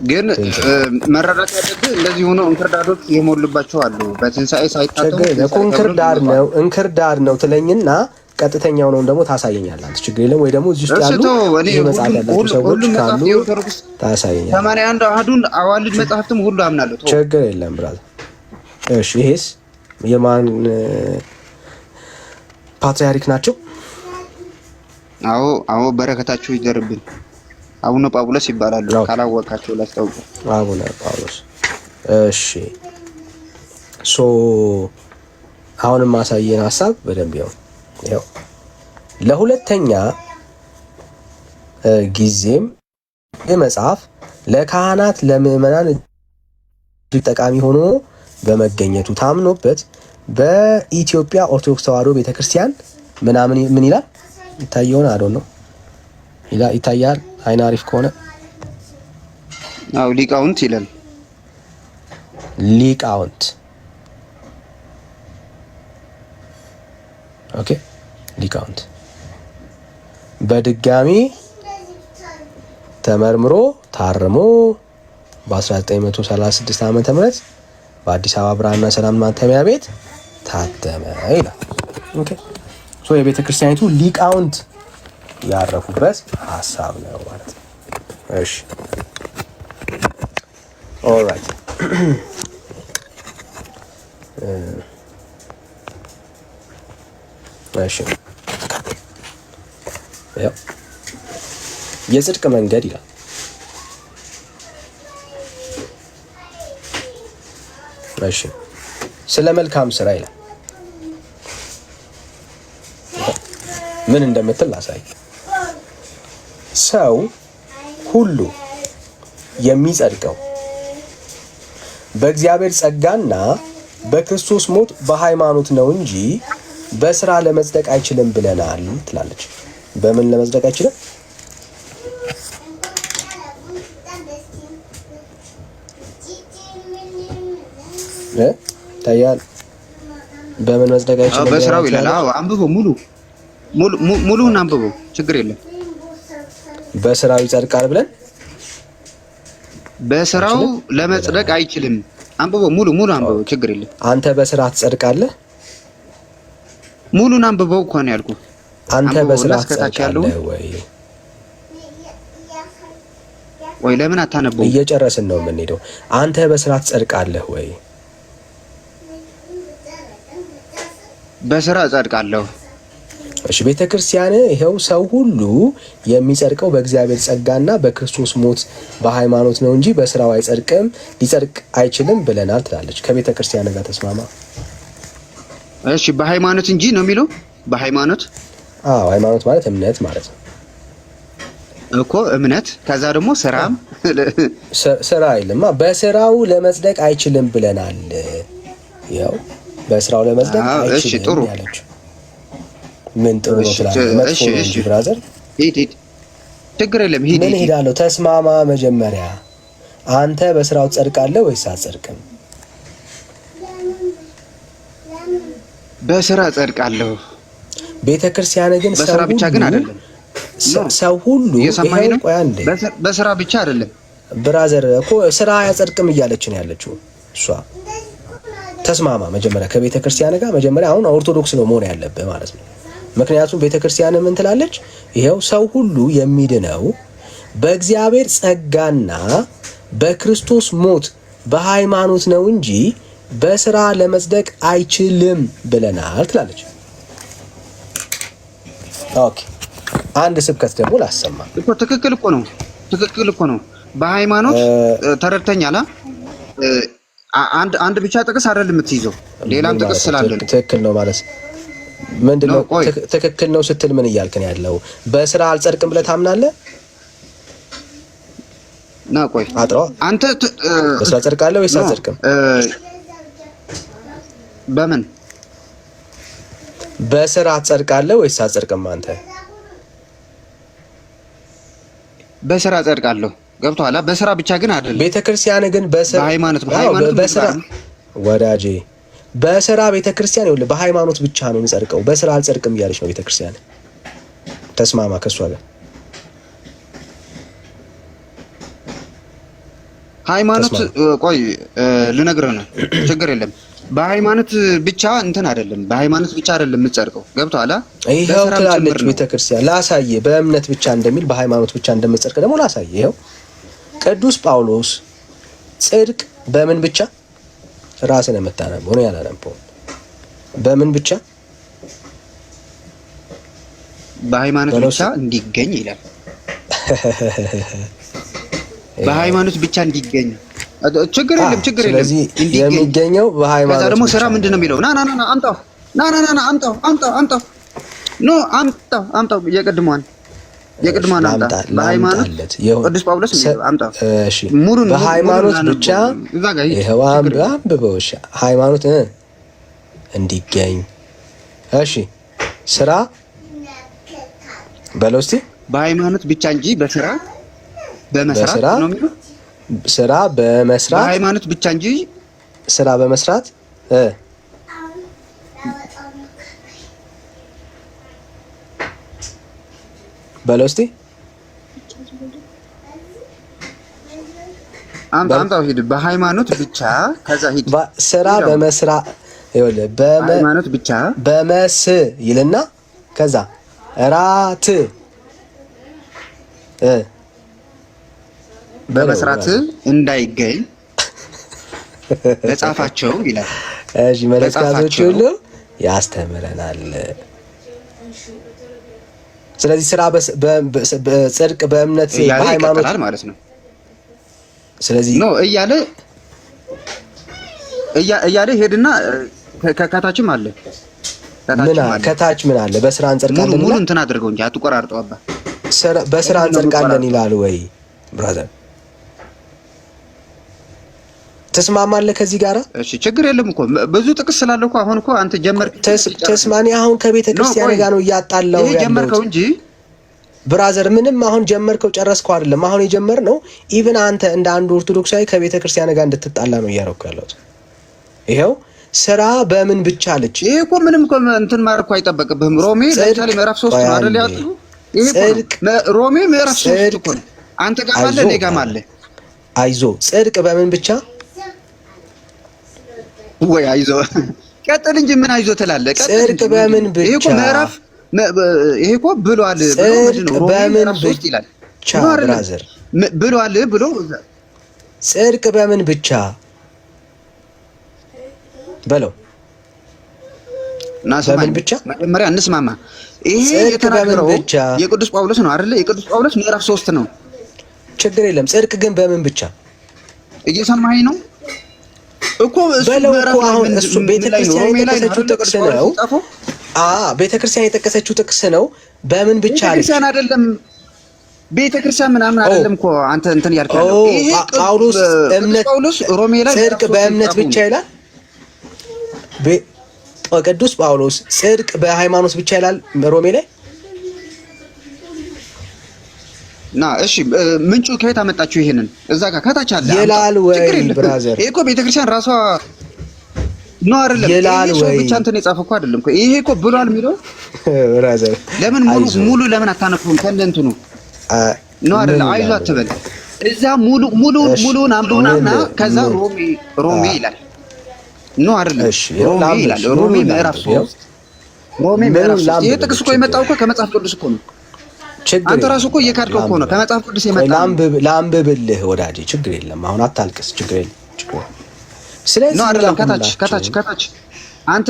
ግን መረዳት ያለብህ እንደዚህ ሆኖ እንክርዳዶች የሞሉባቸው አሉ። በትንሣኤ ሳይታተሙ እንክርዳድ ነው ትለኝና ቀጥተኛው ነው ደግሞ ታሳየኛለህ። ችግር የለም ወይ ደግሞ እዚህ ውስጥ ያሉ መጽሐፍ ያላቸው ሰዎች ካሉ ታሳየኛለህ። 81 አሐዱን አዋልድ መጽሐፍትም ሁሉ አምናለሁ። ችግር የለም ብራዘር እሺ ይሄስ የማን ፓትርያርክ ናቸው? አዎ በረከታቸው ይደርብን። አቡነ ጳውሎስ ይባላሉ። ካላወቃቸው ላስታውቁ። አቡነ ጳውሎስ። እሺ አሁንም ማሳየን ሐሳብ በደንብ ያው ለሁለተኛ ጊዜም የመጽሐፍ ለካህናት ለምእመናን እጅግ ጠቃሚ ሆኖ በመገኘቱ ታምኖበት በኢትዮጵያ ኦርቶዶክስ ተዋሕዶ ቤተክርስቲያን ምን ይላል? ይታየውን አዶን ነው ይታያል። አይን አሪፍ ከሆነ ሊቃውንት ይላል። ሊቃውንት ኦኬ። ሊቃውንት በድጋሚ ተመርምሮ ታርሞ በ1936 ዓመተ ምህረት በአዲስ አበባ ብርሃንና ሰላም ማተሚያ ቤት ታተመ ይላል። ኦኬ የቤተ ክርስቲያኒቱ ሊቃውንት ያረፉበት ሐሳብ ነው ማለት ነው። እሺ ኦልራይት እሺ ያው የጽድቅ መንገድ ይላል። እሺ ስለ መልካም ስራ ይላል። ምን እንደምትል ላሳይ። ሰው ሁሉ የሚጸድቀው በእግዚአብሔር ጸጋና በክርስቶስ ሞት በሃይማኖት ነው እንጂ በስራ ለመጽደቅ አይችልም ብለናል ትላለች። በምን ለመጽደቅ አይችልም? ታያል። በምን መጽደቅ አይችልም? በስራው ይላል። አንብበው፣ ሙሉውን አንብበው፣ ችግር የለም። በስራው ይጸድቃል ብለን በስራው ለመጽደቅ አይችልም። አንብበው፣ ሙሉ አንብበው፣ ችግር የለም። አንተ በስራ ትጸድቃለህ? ሙሉን አንብበው እኮ ነው ያልኩህ። አንተ በስራ ትጸድቃለህ ወይ? ለምን አታነበው? እየጨረስን ነው የምንሄደው። አንተ በስራ ትጸድቃለህ ወይ? በስራ እጸድቃለሁ። እሺ ቤተክርስቲያን ይሄው ሰው ሁሉ የሚጸድቀው በእግዚአብሔር ጸጋና በክርስቶስ ሞት በሃይማኖት ነው እንጂ በስራው አይጸድቅም፣ ሊጸድቅ አይችልም ብለናል ትላለች። ከቤተክርስቲያን ጋር ተስማማ? እሺ በሃይማኖት እንጂ ነው የሚለው። በሃይማኖት ሃይማኖት ማለት እምነት ማለት ነው እኮ። እምነት ከዛ ደግሞ ስራም ስራ አይልማ። በስራው ለመጽደቅ አይችልም ብለናል። ያው በስራው ለመጽደቅ አይችልም ያለችው ምን ጥሩ ነው ትላለህ? መጥፎ ነው እንጂ ብራዘር ሂድ ችግር የለም ሂድ። ምን ሄዳለሁ? ተስማማ። መጀመሪያ አንተ በስራው ትጸድቃለህ ወይስ አትጸድቅም? በስራ እጸድቃለሁ። ቤተክርስቲያን ግን በስራ ብቻ ግን አይደለም። ሰው ሁሉ የሰማኸኝ ነው። በስራ ብቻ አይደለም ብራዘር እኮ ስራ አያጸድቅም እያለች ነው ያለችው እሷ። ተስማማ መጀመሪያ ከቤተክርስቲያን ጋር። መጀመሪያ አሁን ኦርቶዶክስ ነው መሆን ያለብህ ማለት ነው። ምክንያቱም ቤተክርስቲያን ምን ትላለች? ይሄው ሰው ሁሉ የሚድነው በእግዚአብሔር ጸጋና በክርስቶስ ሞት በሃይማኖት ነው እንጂ በስራ ለመጽደቅ አይችልም ብለናል ትላለች። ኦኬ አንድ ስብከት ደግሞ ላሰማ እኮ። ትክክል እኮ ነው። በሃይማኖት ተረድተኛላ። አንድ ብቻ ጥቅስ አይደለም የምትይዘው፣ ሌላም ጥቅስ ስላለ ነው። ትክክል ነው ማለት ምንድነው? ትክክል ነው ስትል ምን እያልክ ነው ያለው? በስራ አልጸድቅም ብለህ ታምናለህ? ና ቆይ አጥራው አንተ በስራ ጸድቃለህ ወይስ አልጸድቅም? በምን በስራ ጸድቃለህ ወይስ አልጸድቅም? አንተ በስራ ጸድቃለሁ። ገብቶሃል? በስራ ብቻ ግን አይደለም። ቤተክርስቲያን ግን በሃይማኖት በስራ ወዳጄ በስራ ቤተክርስቲያን ይኸውልህ በሃይማኖት ብቻ ነው የሚጸድቀው፣ በስራ አልጸድቅም እያለች ነው ቤተክርስቲያን። ተስማማ ከሷ ጋር። ሃይማኖት ቆይ ልነግርህ ነው፣ ችግር የለም። በሃይማኖት ብቻ እንትን አይደለም፣ በሃይማኖት ብቻ አይደለም የምትጸድቀው። ገብቶሃል? ይሄው ትላለች ቤተክርስቲያን። ላሳየ በእምነት ብቻ እንደሚል በሃይማኖት ብቻ እንደምትጸድቅ ደግሞ ላሳየ። ይሄው ቅዱስ ጳውሎስ ጽድቅ በምን ብቻ ራስን የምታነበው ነው ያላነበው። በምን ብቻ? በሃይማኖት ብቻ እንዲገኝ ይላል። በሃይማኖት ብቻ እንዲገኝ ችግር የለም። ስለዚህ የሚገኘው በሃይማኖት። ከዛ ደግሞ ስራ ምንድን ነው የሚለው? ና አምጣው፣ አምጣው ኖ አምጣው የቅድሟን አምጣ። በሃይማኖት ቅዱስ ጳውሎስ አምጣው። እሺ በሃይማኖት ብቻ ይሄው አንብበው። እሺ ሃይማኖት እንዲገኝ። እሺ ስራ በለው እስቲ። በሃይማኖት ብቻ እንጂ በስራ በመስራት ነው የሚለው። ስራ በመስራት በሃይማኖት ብቻ እንጂ ስራ በመስራት በለው እስቲ አምጣው ሂድ። በሃይማኖት ብቻ ከዛ ሂድ። ስራ በመስራት ይኸውልህ፣ በሃይማኖት ብቻ በመስ ይልና ከዛ ራት በመስራት እንዳይገኝ ለጻፋቸው ይላል። እሺ መለካቶች ሁሉ ያስተምረናል። ስለዚህ ስራ በጽድቅ በእምነት በሃይማኖት ማለት ነው። ስለዚህ ነው እያለ ሄድና ከታችም አለ። ከታች ምን አለ? በስራ እንጸድቃለን። ሙሉ እንትን አድርገው እንጂ አትቆራርጠው አባ። በስራ እንጸድቃለን ይላል ወይ ብራዘር? ተስማማለህ ከዚህ ጋራ? እሺ ችግር የለም እኮ ብዙ ጥቅስ ስላለ እኮ አሁን እኮ አንተ ጀመርክ። ተስማኒ አሁን ከቤተ ክርስቲያን ጋር ነው እያጣላው ያለው። ጀመርከው እንጂ ብራዘር ምንም አሁን ጀመርከው ጨረስከው አይደለም። አሁን የጀመርነው ኢቭን አንተ እንደ አንድ ኦርቶዶክሳዊ ከቤተ ክርስቲያን ጋር እንድትጣላ ነው እያረኩ ያለሁት። ይሄው ስራ በምን ብቻ አለች። ይሄ እኮ ምንም እኮ እንትን ማድረግ እኮ አይጠበቅብህም። ሮሜ ለምሳሌ ምዕራፍ 3 ነው አይደል ያልኩህ? ይሄ ሮሜ ምዕራፍ 3 እኮ ነው። አንተ ጋር አለ እኔ ጋር አለ። አይዞ ጽድቅ በምን ብቻ ወይ አይዞ ቀጥል እንጂ ምን አይዞ ትላለህ? ጽድቅ በምን ብቻ? ይሄ እኮ ምዕራፍ ይሄ እኮ ብሏል ብሎ ምንድነው በምን ብቻ ይላል? ብራዘር ብሏል ብሎ ጽድቅ በምን ብቻ በለው እና በምን ብቻ መጀመሪያ እንስማማ። ይሄ የተናገረው የቅዱስ ጳውሎስ ነው አይደለ? የቅዱስ ጳውሎስ ምዕራፍ 3 ነው። ችግር የለም። ጽድቅ ግን በምን ብቻ? እየሰማኸኝ ነው እኮ በለው እኮ አሁን እሱ ቤተክርስቲያን የጠቀሰችው ጥቅስ ነው። ቤተክርስቲያን የጠቀሰችው ጥቅስ ነው። በምን ብቻ አለች? ቤተክርስቲያን አይደለም፣ ቤተክርስቲያን ምናምን አይደለም እኮ አንተ እንትን ያልከው። ይሄ ጳውሎስ እምነት ሮሜ ላይ ጽድቅ በእምነት ብቻ ይላል። ቅዱስ ጳውሎስ ጽድቅ በሃይማኖት ብቻ ይላል ሮሜ ላይ። ና እሺ ምንጩ ከየት አመጣችሁ? ይሄንን እዛ ጋር ከታች አለ ይላል ወይ ብራዘር? ይሄ እኮ ቤተክርስቲያን ራሷ ነው አይደለም? ይሄ ሰው ብቻ እንትን የጻፈው እኮ አይደለም እኮ። ይሄ እኮ ብሏል የሚለው ብራዘር ለምን ሙሉ ለምን አታነፉም? ከእንትኑ ነው አይደለም? አይዞ አትበል። እዛ ሙሉን አንብቡና ከዛ ሮሜ ይላል ነው አይደለም? ሮሜ ይላል። ሮሜ ምዕራፍ 3 ሮሜ ምዕራፍ 3 ይሄ ጥቅስ እኮ የመጣው እኮ ከመጽሐፍ ቅዱስ እኮ ነው። አንተ ራስህ እኮ እየካድከው እኮ ነው። ከመጽሐፍ ቅዱስ የመጣው ላምብብልህ ወዳጄ። ችግር የለም አሁን አታልቅስ። ችግር የለም። ስለዚህ ነው አይደለም? ከታች አንተ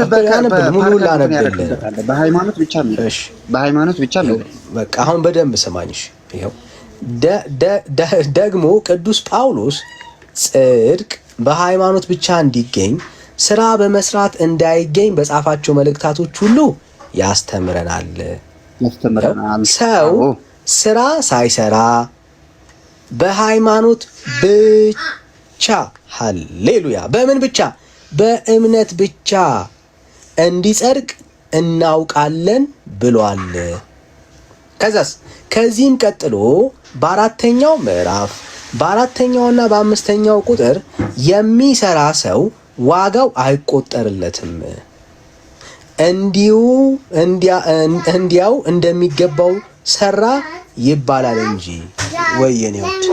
ሙሉ ላነብልህ በሃይማኖት ብቻ ነው። እሺ በሃይማኖት ብቻ ነው። በቃ አሁን በደንብ ስማኝሽ። ይሄው ደግሞ ቅዱስ ጳውሎስ ጽድቅ በሃይማኖት ብቻ እንዲገኝ ስራ በመስራት እንዳይገኝ በጻፋቸው መልእክታቶች ሁሉ ያስተምረናል። ሰው ስራ ሳይሰራ በሃይማኖት ብቻ ሃሌሉያ፣ በምን ብቻ? በእምነት ብቻ እንዲጸድቅ እናውቃለን ብሏል። ከዚህም ቀጥሎ በአራተኛው ምዕራፍ በአራተኛውና በአምስተኛው ቁጥር የሚሰራ ሰው ዋጋው አይቆጠርለትም፣ እንዲያው እንደሚገባው ሰራ ይባላል እንጂ። ወየኔዎች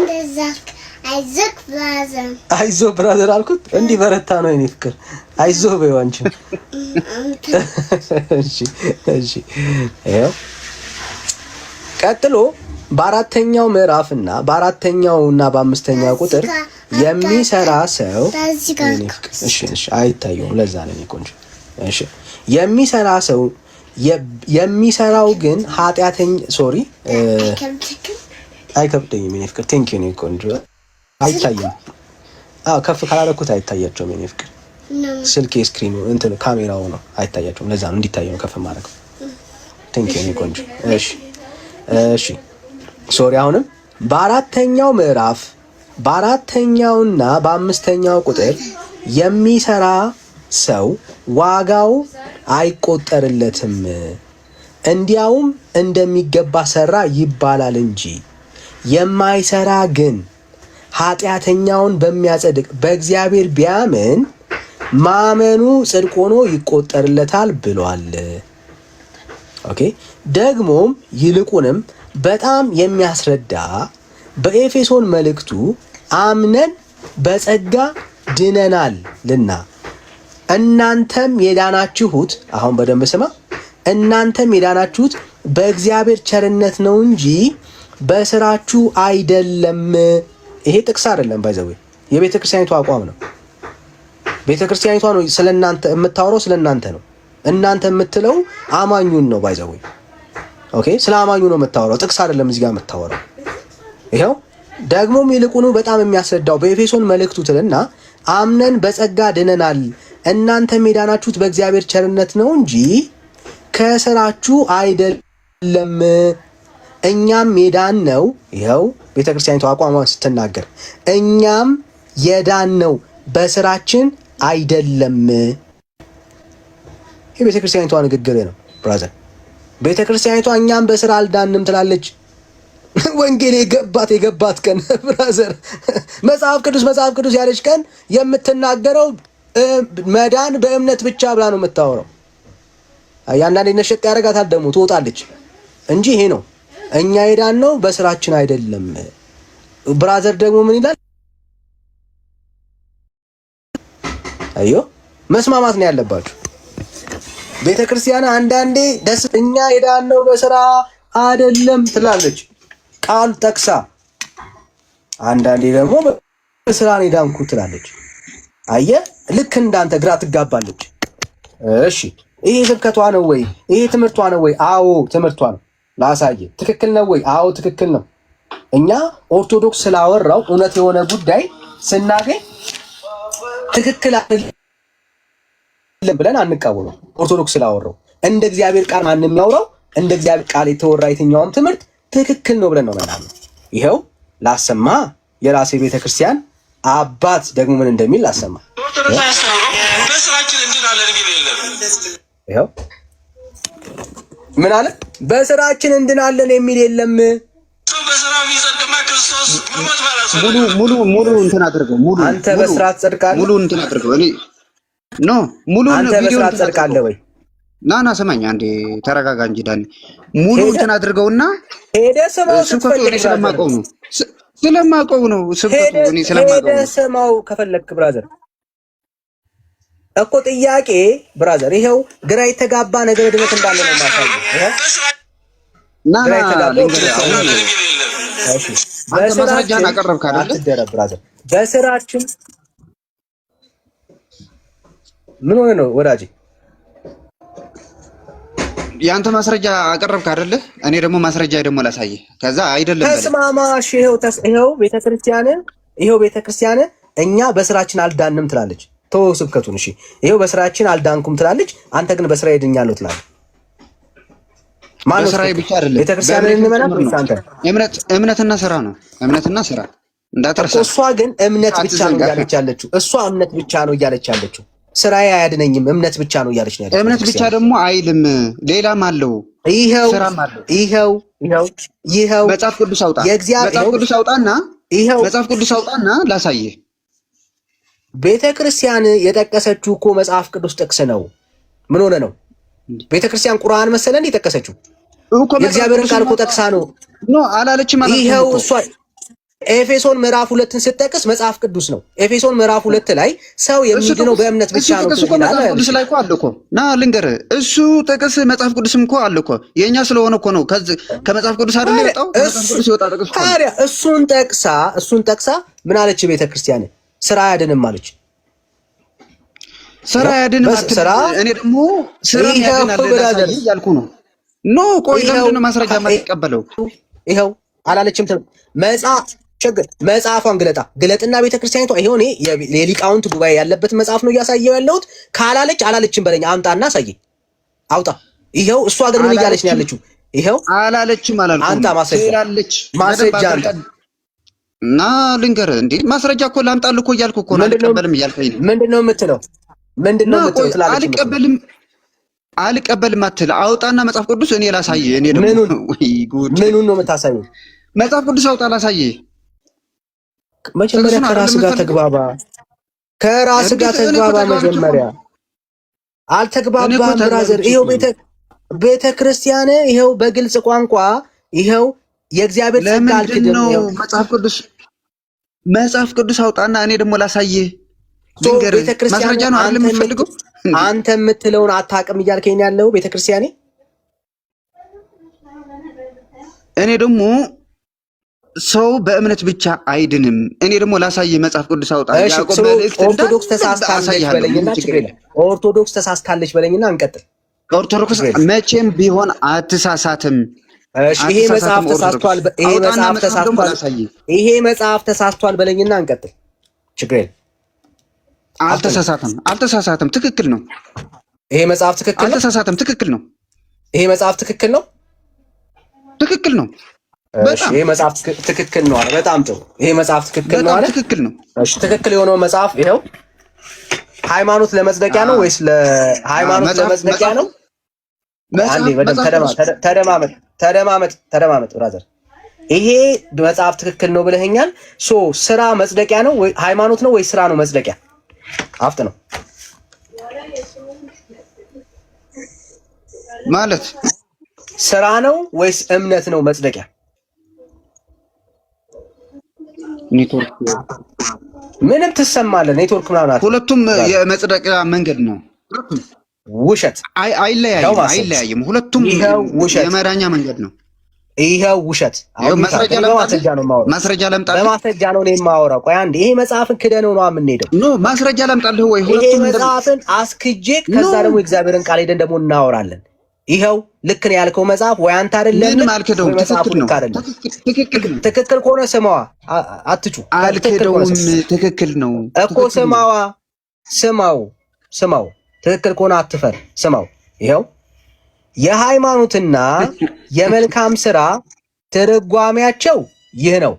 አይዞ ብራዘር አልኩት። እንዲህ በረታ ነው የኔ ፍቅር። አይዞ በይው አንቺ። እሺ ቀጥሎ በአራተኛው ምዕራፍና በአራተኛውና በአምስተኛው ቁጥር የሚሰራ ሰው እሺ አይታየውም ለዛ ነው ቆንጆ እሺ የሚሰራ ሰው የሚሰራው ግን ኃጢአተኛ ሶሪ አይከብደኝም የኔ ፍቅር ቴንክ ዩ ቆንጆ አይታየም ከፍ ካላደረኩት አይታያቸውም የኔ ፍቅር ስልኬ ስክሪኑ እንትን ካሜራው ነው አይታያቸውም ለዛ ነው እንዲታየው ከፍ ማድረግ ቴንክ ዩ ቆንጆ እሺ ሶሪ አሁንም በአራተኛው ምዕራፍ በአራተኛውና በአምስተኛው ቁጥር የሚሰራ ሰው ዋጋው አይቆጠርለትም እንዲያውም እንደሚገባ ሰራ ይባላል እንጂ የማይሰራ ግን ኃጢአተኛውን በሚያጸድቅ በእግዚአብሔር ቢያምን ማመኑ ጽድቅ ሆኖ ይቆጠርለታል ብሏል። ኦኬ ደግሞም ይልቁንም በጣም የሚያስረዳ በኤፌሶን መልእክቱ አምነን በጸጋ ድነናልና እናንተም የዳናችሁት አሁን በደንብ ስማ እናንተም የዳናችሁት በእግዚአብሔር ቸርነት ነው እንጂ በስራችሁ አይደለም። ይሄ ጥቅስ አይደለም ባይዘው የቤተክርስቲያኒቱ አቋም ነው። ቤተክርስቲያኒቷ ነው ስለናንተ የምታወራው ስለናንተ ነው። እናንተ የምትለው አማኙን ነው ባይዘው ኦኬ ስለ አማኙ ነው የምታወራው ጥቅስ አይደለም እዚህ ጋር የምታወራው። ይሄው ደግሞም ይልቁኑ በጣም የሚያስረዳው በኤፌሶን መልእክቱ ትልና አምነን በጸጋ ድነናል እናንተም የዳናችሁት በእግዚአብሔር ቸርነት ነው እንጂ ከስራችሁ አይደለም። እኛም የዳነው ይሄው ቤተክርስቲያኒቱ አቋሟን ስትናገር እኛም የዳነው በስራችን አይደለም። ይሄ ቤተክርስቲያኒቷ ንግግር ነው ብራዘር። ቤተክርስቲያኒቷ እኛም በስራ አልዳንም ትላለች። ወንጌል የገባት ቀን ብራዘር መጽሐፍ ቅዱስ ያለች ቀን የምትናገረው መዳን በእምነት ብቻ ብላ ነው የምታወራው። ያንዳንዴ ነሸጥ ያደርጋታል ደግሞ ትወጣለች እንጂ ይሄ ነው እኛ የዳነው በስራችን አይደለም። ብራዘር ደግሞ ምን ይላል? አዮ መስማማት ነው ያለባችሁ። ቤተክርስቲያን አንዳንዴ እኛ የዳነው በስራ አይደለም ትላለች ቃል ጠቅሳ፣ አንዳንዴ ደግሞ በስራ ነው የዳንኩት ትላለች። አየ ልክ እንዳንተ ግራ ትጋባለች። እሺ ይሄ ስብከቷ ነው ወይ? ይሄ ትምህርቷ ነው ወይ? አዎ ትምህርቷ ነው። ላሳየ ትክክል ነው ወይ? አዎ ትክክል ነው። እኛ ኦርቶዶክስ ስላወራው እውነት የሆነ ጉዳይ ስናገኝ ትክክል አይደለም ብለን አንቃወምም። ኦርቶዶክስ ስላወራው እንደ እግዚአብሔር ቃል ማንም ያወራው እንደ እግዚአብሔር ቃል የተወራ የትኛውም ትምህርት ትክክል ነው ብለን ነው የምናምነው። ይሄው ላሰማ የራሴ ቤተክርስቲያን አባት ደግሞ ምን እንደሚል ላሰማ። ይሄው ምን አለ? በስራችን እንድናለን የሚል የለም። ሙሉ እንትን አድርገው ሙሉ አንተ በስራ ትጸድቃለህ። ሙሉ እንትን አድርገው እኔ ኖ ሙሉ አንተ በስራ ትጸድቃለህ ወይ? ና ሰማኝ አንዴ ተረጋጋ እንጂ ዳኒ። ሙሉ እንትን አድርገውና ሄደ ሰማው ስለማውቀው ነው ስብከቱ እኔ ስለማውቀው ሄደ ሰማው ከፈለክ ብራዘር እኮ ጥያቄ ብራዘር ይሄው ግራ የተጋባ ነገር ድነት እንዳለ ነው ማሳየው። በስራችን አቀረብክ አይደል? ብራዘር በስራችን ምን ሆነ ነው ወዳጄ? ያንተ ማስረጃ አቀረብክ አይደል? እኔ ደግሞ ማስረጃ ደግሞ ላሳየህ። ከዛ አይደለም ተስማማሽ። ይሄው ቤተክርስቲያን እኛ በስራችን አልዳንም ትላለች። ተወው ስብከቱን። እሺ ይሄው በስራችን አልዳንኩም ትላለች። አንተ ግን በስራ ሄድኛለሁ ትላለች። ማነው ስራዬ ብቻ አይደለም ቤተክርስቲያንን እንመናበት። አንተ እምነትና ስራ ነው። እምነትና ስራ እንዳትረሳ። እሷ ግን እምነት ብቻ ነው እያለች ያለችው። እሷ እምነት ብቻ ነው እያለች ያለችው። ስራዬ አያድነኝም እምነት ብቻ ነው እያለች ነው ያለችው። እምነት ብቻ ደግሞ አይልም፣ ሌላም አለው። ይሄው መጽሐፍ ቅዱስ አውጣ። መጽሐፍ ቅዱስ አውጣና ላሳየህ። ቤተክርስቲያን የጠቀሰችው እኮ መጽሐፍ ቅዱስ ጥቅስ ነው። ምን ሆነ ነው? ቤተክርስቲያን ቁርአን መሰለን የጠቀሰችው የእግዚአብሔርን ቃል እኮ ጠቅሳ ነው። ኖ አላለችም ማለት ነው። ይሄው እሷ ኤፌሶን ምዕራፍ 2ን ስትጠቅስ መጽሐፍ ቅዱስ ነው። ኤፌሶን ምዕራፍ 2 ላይ ሰው የሚድነው በእምነት ብቻ ነው ይላል። መጽሐፍ ቅዱስ ላይ እኮ አለ እኮ ና ልንገርህ፣ እሱ ጥቅስ መጽሐፍ ቅዱስም እኮ አለ እኮ የኛ ስለሆነ እኮ ነው። ከመጽሐፍ ቅዱስ አይደል የወጣው? መጽሐፍ ቅዱስ ይወጣ ጥቅስ እኮ ታዲያ እሱን ጠቅሳ ምን አለች ቤተክርስቲያን? ስራ ያድንም አለች። ስራ ያድንም አትል። እኔ ደግሞ ስራ ያድናል እያልኩ ነው። ኖ ቆይ፣ ለምንድን ነው ማስረጃ የማትቀበለው? ይኸው አላለችም። መጽሐፏን ግለጥና ቤተክርስቲያኒቷ ይሄው እኔ የሊቃውንት ጉባኤ ያለበት መጽሐፍ ነው እያሳየው ያለሁት። ካላለች አላለችም በለኝ፣ አምጣና አሳየኝ፣ አውጣ። ይሄው እሷ ግን ምን እያለች ነው ያለችው? ይሄው አላለችም አላልኩም። አንተ ማስረጃ አንተ እና ልንገርህ እንዴ፣ ማስረጃ እኮ ላምጣልህ እኮ እያልኩ እኮ ነው። አልቀበልም እያልከኝ ነው። ምንድነው የምትለው? ትላለች። አልቀበልም አትል። አውጣና መጽሐፍ ቅዱስ እኔ ላሳየህ። እኔ ደግሞ ምኑን ነው የምታሳየው? መጽሐፍ ቅዱስ አውጣ ላሳየህ። መጀመሪያ ከራስ ጋር ተግባባ። መጀመሪያ አልተግባባም ብራዘር። ይሄው ቤተ ክርስቲያን ይሄው በግልጽ ቋንቋ ይሄው የእግዚአብሔር ጸጋ አልክድም ነው። መጽሐፍ ቅዱስ አውጣና እኔ ደግሞ ላሳየህ። ማስረጃ ነው አይደል የምትፈልገው? አንተ የምትለውን አታውቅም እያልከኝ ያለው ቤተ ክርስቲያኔ። እኔ ደግሞ ሰው በእምነት ብቻ አይድንም። እኔ ደግሞ ላሳየህ መጽሐፍ ቅዱስ አውጣ። ኦርቶዶክስ ተሳስታለች በለኝና ችግር የለም። ኦርቶዶክስ ተሳስታለች በለኝና እንቀጥል። ኦርቶዶክስ መቼም ቢሆን አትሳሳትም። ይሄ መጽሐፍ ተሳስቷል በለኝና እንቀጥል። ችግር የለም። አልተሳሳትም። ትክክል ነው። ይሄ መጽሐፍ ትክክል ነው። አልተሳሳትም። ትክክል ነው። ይሄ መጽሐፍ ትክክል ነው። ትክክል ነው። ይሄ መጽሐፍ ትክክል ነው። በጣም ጥሩ። ይሄ መጽሐፍ ትክክል ነው አለ። ትክክል ነው። እሺ፣ ትክክል የሆነው መጽሐፍ ይሄው ሃይማኖት ለመጽደቂያ ነው ወይስ ለሃይማኖት ለመጽደቂያ ነው? አንዴ በደም ተደማመጥ ብራዘር። ይሄ መጽሐፍ ትክክል ነው ብለኸኛል። ስራ መጽደቂያ ነው ወይ ሃይማኖት ነው ወይ ስራ ነው መጽደቂያ? አፍጥ ነው ማለት ስራ ነው ወይስ እምነት ነው መጽደቂያ? ኔትወርክ ምንም ትሰማለህ? ኔትወርክ ምናምን አለ። ሁለቱም የመጽደቂያ መንገድ ነው። ውሸት አይለያይም። ሁለቱም የመዳኛ መንገድ ነው። ይሄው ውሸት። ማስረጃ ላምጣልህ። በማስረጃ ነው እኔ የማወራው። ቆይ አንዴ፣ ይሄ መጽሐፍን ክደነው ነው የምንሄደው? ኖ ማስረጃ ላምጣልህ ወይ? ይሄ መጽሐፍን አስክጄ ከዛ ደግሞ እግዚአብሔርን ቃል ሄደን ደግሞ እናወራለን። ይሄው ልክ ነው ያልከው መጽሐፍ ወይ አንተ አይደለም? ምንም አልከደውም። ትክክል ከሆነ ስማዋ፣ አትጩ። አልከደውም። ትክክል ነው እኮ ስማው። ትክክል ከሆነ አትፈር፣ ስማው። ይሄው የሃይማኖትና የመልካም ስራ ትርጓሜያቸው ይህ ነው።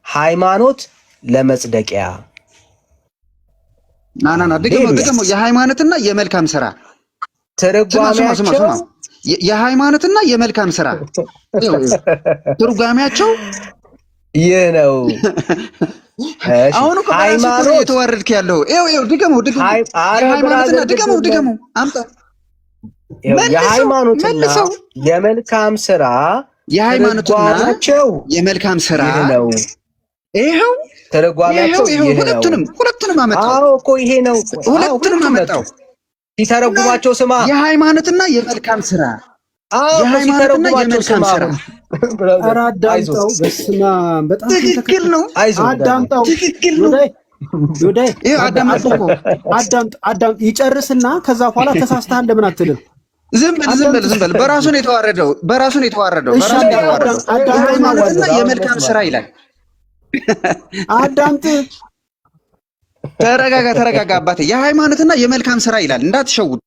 ሃይማኖት ለመጽደቂያ ደግሞ የሃይማኖትና የመልካም ስራ ትርጓሜያቸው የሃይማኖትና የመልካም ስራ ትርጓሜያቸው ይህ ነው። አሁን እኮ ሃይማኖት የተዋረድክ ያለው ድገመው። ሃይማኖትና ድገመው አምጣ። የሃይማኖትና የመልካም ስራ ትርጓሜያቸው የመልካም ስራ ነው። ይሄው ትርጓሜያቸው ሁለቱንም አመጣው። አዎ እኮ ይሄ ነው። ሁለቱንም አመጣው። ሲተረጉማቸው ስማ። የሃይማኖትና የመልካም ስራ የሃይማኖትና የመልካም ስራ አዳምጠው። በስመ አብ በጣም ትክክል ነው። አዳምጠው። ትክክል ነው። አዳምጥ ይጨርስና ከዛ በኋላ ተሳስተሃል ለምን አትልም? ዝም በል። በራሱ ነው የተዋረደው። የሃይማኖትና የመልካም ስራ ይላል። አዳምጥ። ተረጋጋ አባቴ። የሃይማኖትና የመልካም ስራ ይላል። እንዳትሸውድ።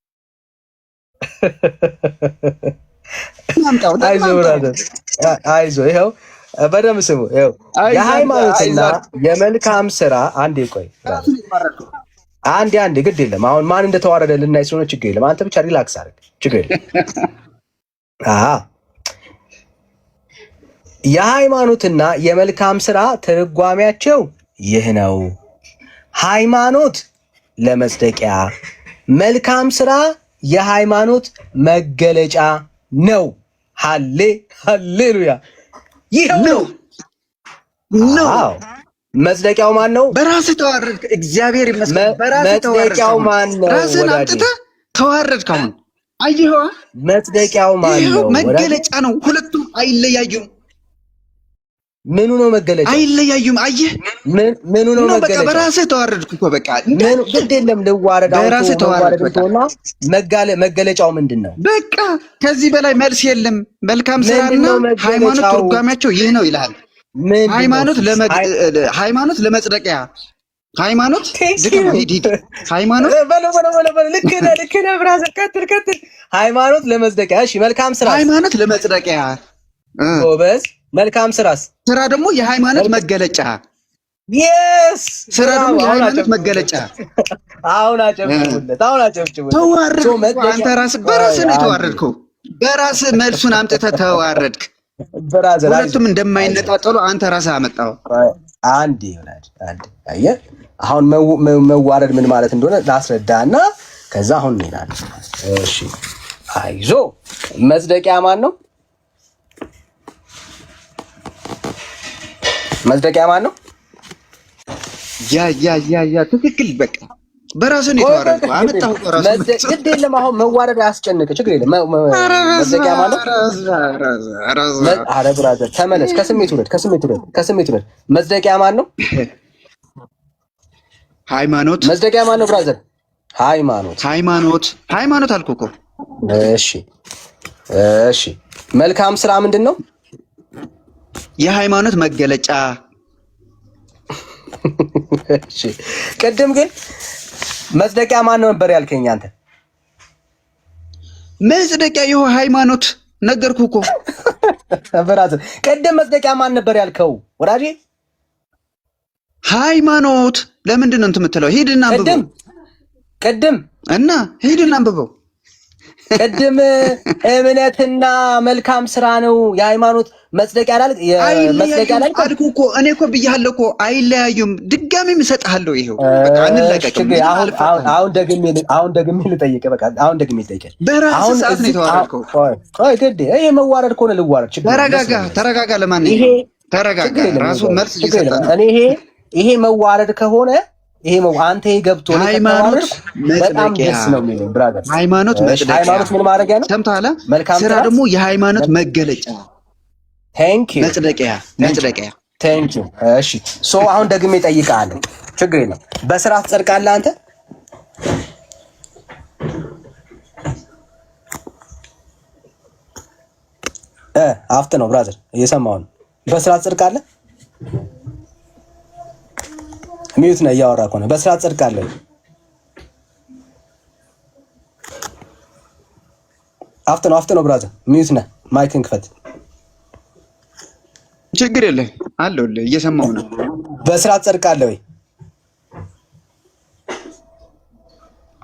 አይዞህ። ይኸው በደምብ ስሙ። ይኸው የሃይማኖትና የመልካም ስራ አንዴ ቆይ፣ አንዴ ግድ የለም። አሁን ማን እንደተዋረደ ልናይ ስለሆነ ችግር የለም። አንተ ብቻ ሪላክስ አድርግ፣ ችግር የለም። የሃይማኖትና የመልካም ስራ ትርጓሜያቸው ይህ ነው። ሃይማኖት ለመጽደቂያ፣ መልካም ስራ የሃይማኖት መገለጫ ነው። ሃሌሉያ! ይኸው ነው። አዎ መጽደቂያው ማን ነው? በራስህ ተዋረድክ። እግዚአብሔር ይመስገን። በራስህ ተዋረድክ። መጽደቂያው ማን ነው? ራስህን አምጥተህ ተዋረድክ። አሁን አየኸው? መጽደቂያው ማን ነው? መገለጫ ነው። ሁለቱም አይለያዩም። ምኑ ነው መገለጫ? አይለያዩም። አየህ? ምኑ ነው መገለጫ? በቃ በራስህ ተዋረድክ እኮ በቃ። ምኑ ግድ የለም ልዋረድ። በራስህ ተዋረድክ በቃ። መገለጫው ምንድን ነው? በቃ ከዚህ በላይ መልስ የለም። መልካም ስራና ሃይማኖት ትርጓሜያቸው ይህ ነው ይልሃል። ሃይማኖት ለመጽደቂያ ሃይማኖት ሃይማኖት ልክ ነህ ብራዘር። ቀጥል። ሃይማኖት ለመጽደቂያ። እሺ መልካም ስራ ሃይማኖት ለመጽደቂያ ጎበዝ። መልካም ስራስ? ስራ ደግሞ የሃይማኖት መገለጫ። የስ ስራ ደግሞ የሃይማኖት መገለጫ። አሁን አጨብጭቡለት። ተዋረድክ አንተ ራስህ። በራስህ ነው የተዋረድከው። በራስህ መልሱን አምጥተህ ተዋረድክ። ሁለቱም እንደማይነጣጠሉ አንተ ራስህ አመጣው። አንዴ ይሆናል። አየህ አሁን መዋረድ ምን ማለት እንደሆነ ላስረዳና ከዛ አሁን እንሄዳለን። እሺ አይዞ። መጽደቂያ ማን ነው? መጽደቂያ ማን ነው? ያ ትክክል። በቃ በራስህ ነው የተዋረድከው። አመጣው በራስህ። ግድ የለም አሁን መዋረድ አያስጨንቅህ፣ ችግር የለም። መጽደቂያ ማለት ኧረ ብራዘር ተመለስ። ከስሜት ውረድ። መጽደቂያ ማን ነው? ሃይማኖት። መጽደቂያ ማን ነው ብራዘር? ሃይማኖት አልኩህ እኮ። እሺ መልካም ስራ ምንድን ነው? የሃይማኖት መገለጫ። እሺ ቅድም ግን መጽደቂያ ማን ነበር ያልከኝ አንተ? መጽደቂያ ይኸው ሃይማኖት ነገርኩህ እኮ ብራዘር። ቅድም መጽደቂያ ማን ነበር ያልከው ወዳጄ? ሃይማኖት። ለምንድን ነው እንትን የምትለው? ሂድና አንብበው። ቅድም ሂድና አንብበው። ቅድም እምነትና መልካም ስራ ነው የሃይማኖት መጽደቂያ አልኩህ እኮ። እኔ እኮ ብያለሁ እኮ አይለያዩም። ድጋሚም እሰጥሃለሁ። ይኸው በቃ አንለቀቅም። አሁን ደግሜ ልጠይቅህ። በቃ አሁን ደግሜ ልጠይቅህ። በራስህ ሰዓት ነው የተዋረድከው። ይሄ መዋረድ ከሆነ ልዋረድ። ተረጋጋ። ለማንኛውም ተረጋጋ። ራሱ መልስ እየሰጠ ነው። ይሄ መዋረድ ከሆነ አንተ ገብቶ ሃይማኖት በጣም ደስ ነው የሚለው ብራዘር። ሃይማኖት ምን ማድረጊያ ነው? ሰምተሃል? ስራ ደግሞ የሃይማኖት መገለጫ። መጽደቂያ። እሺ አሁን ደግሜ እጠይቅሃለሁ። ችግር የለም። በስራ ትጸድቃለህ አንተ? አፍት ነው ብራዘር፣ እየሰማሁ ነው። በስራ ትጸድቃለህ? ሚዩት ነው እያወራ እኮ ነው። በስራ ትጸድቃለህ? አፍት ነው ብራዘር። ሚዩት ነህ። ማይክን ክፈት። ችግር የለም አለሁልህ፣ እየሰማሁ ነው። በስራ ትጸድቃለህ ወይ?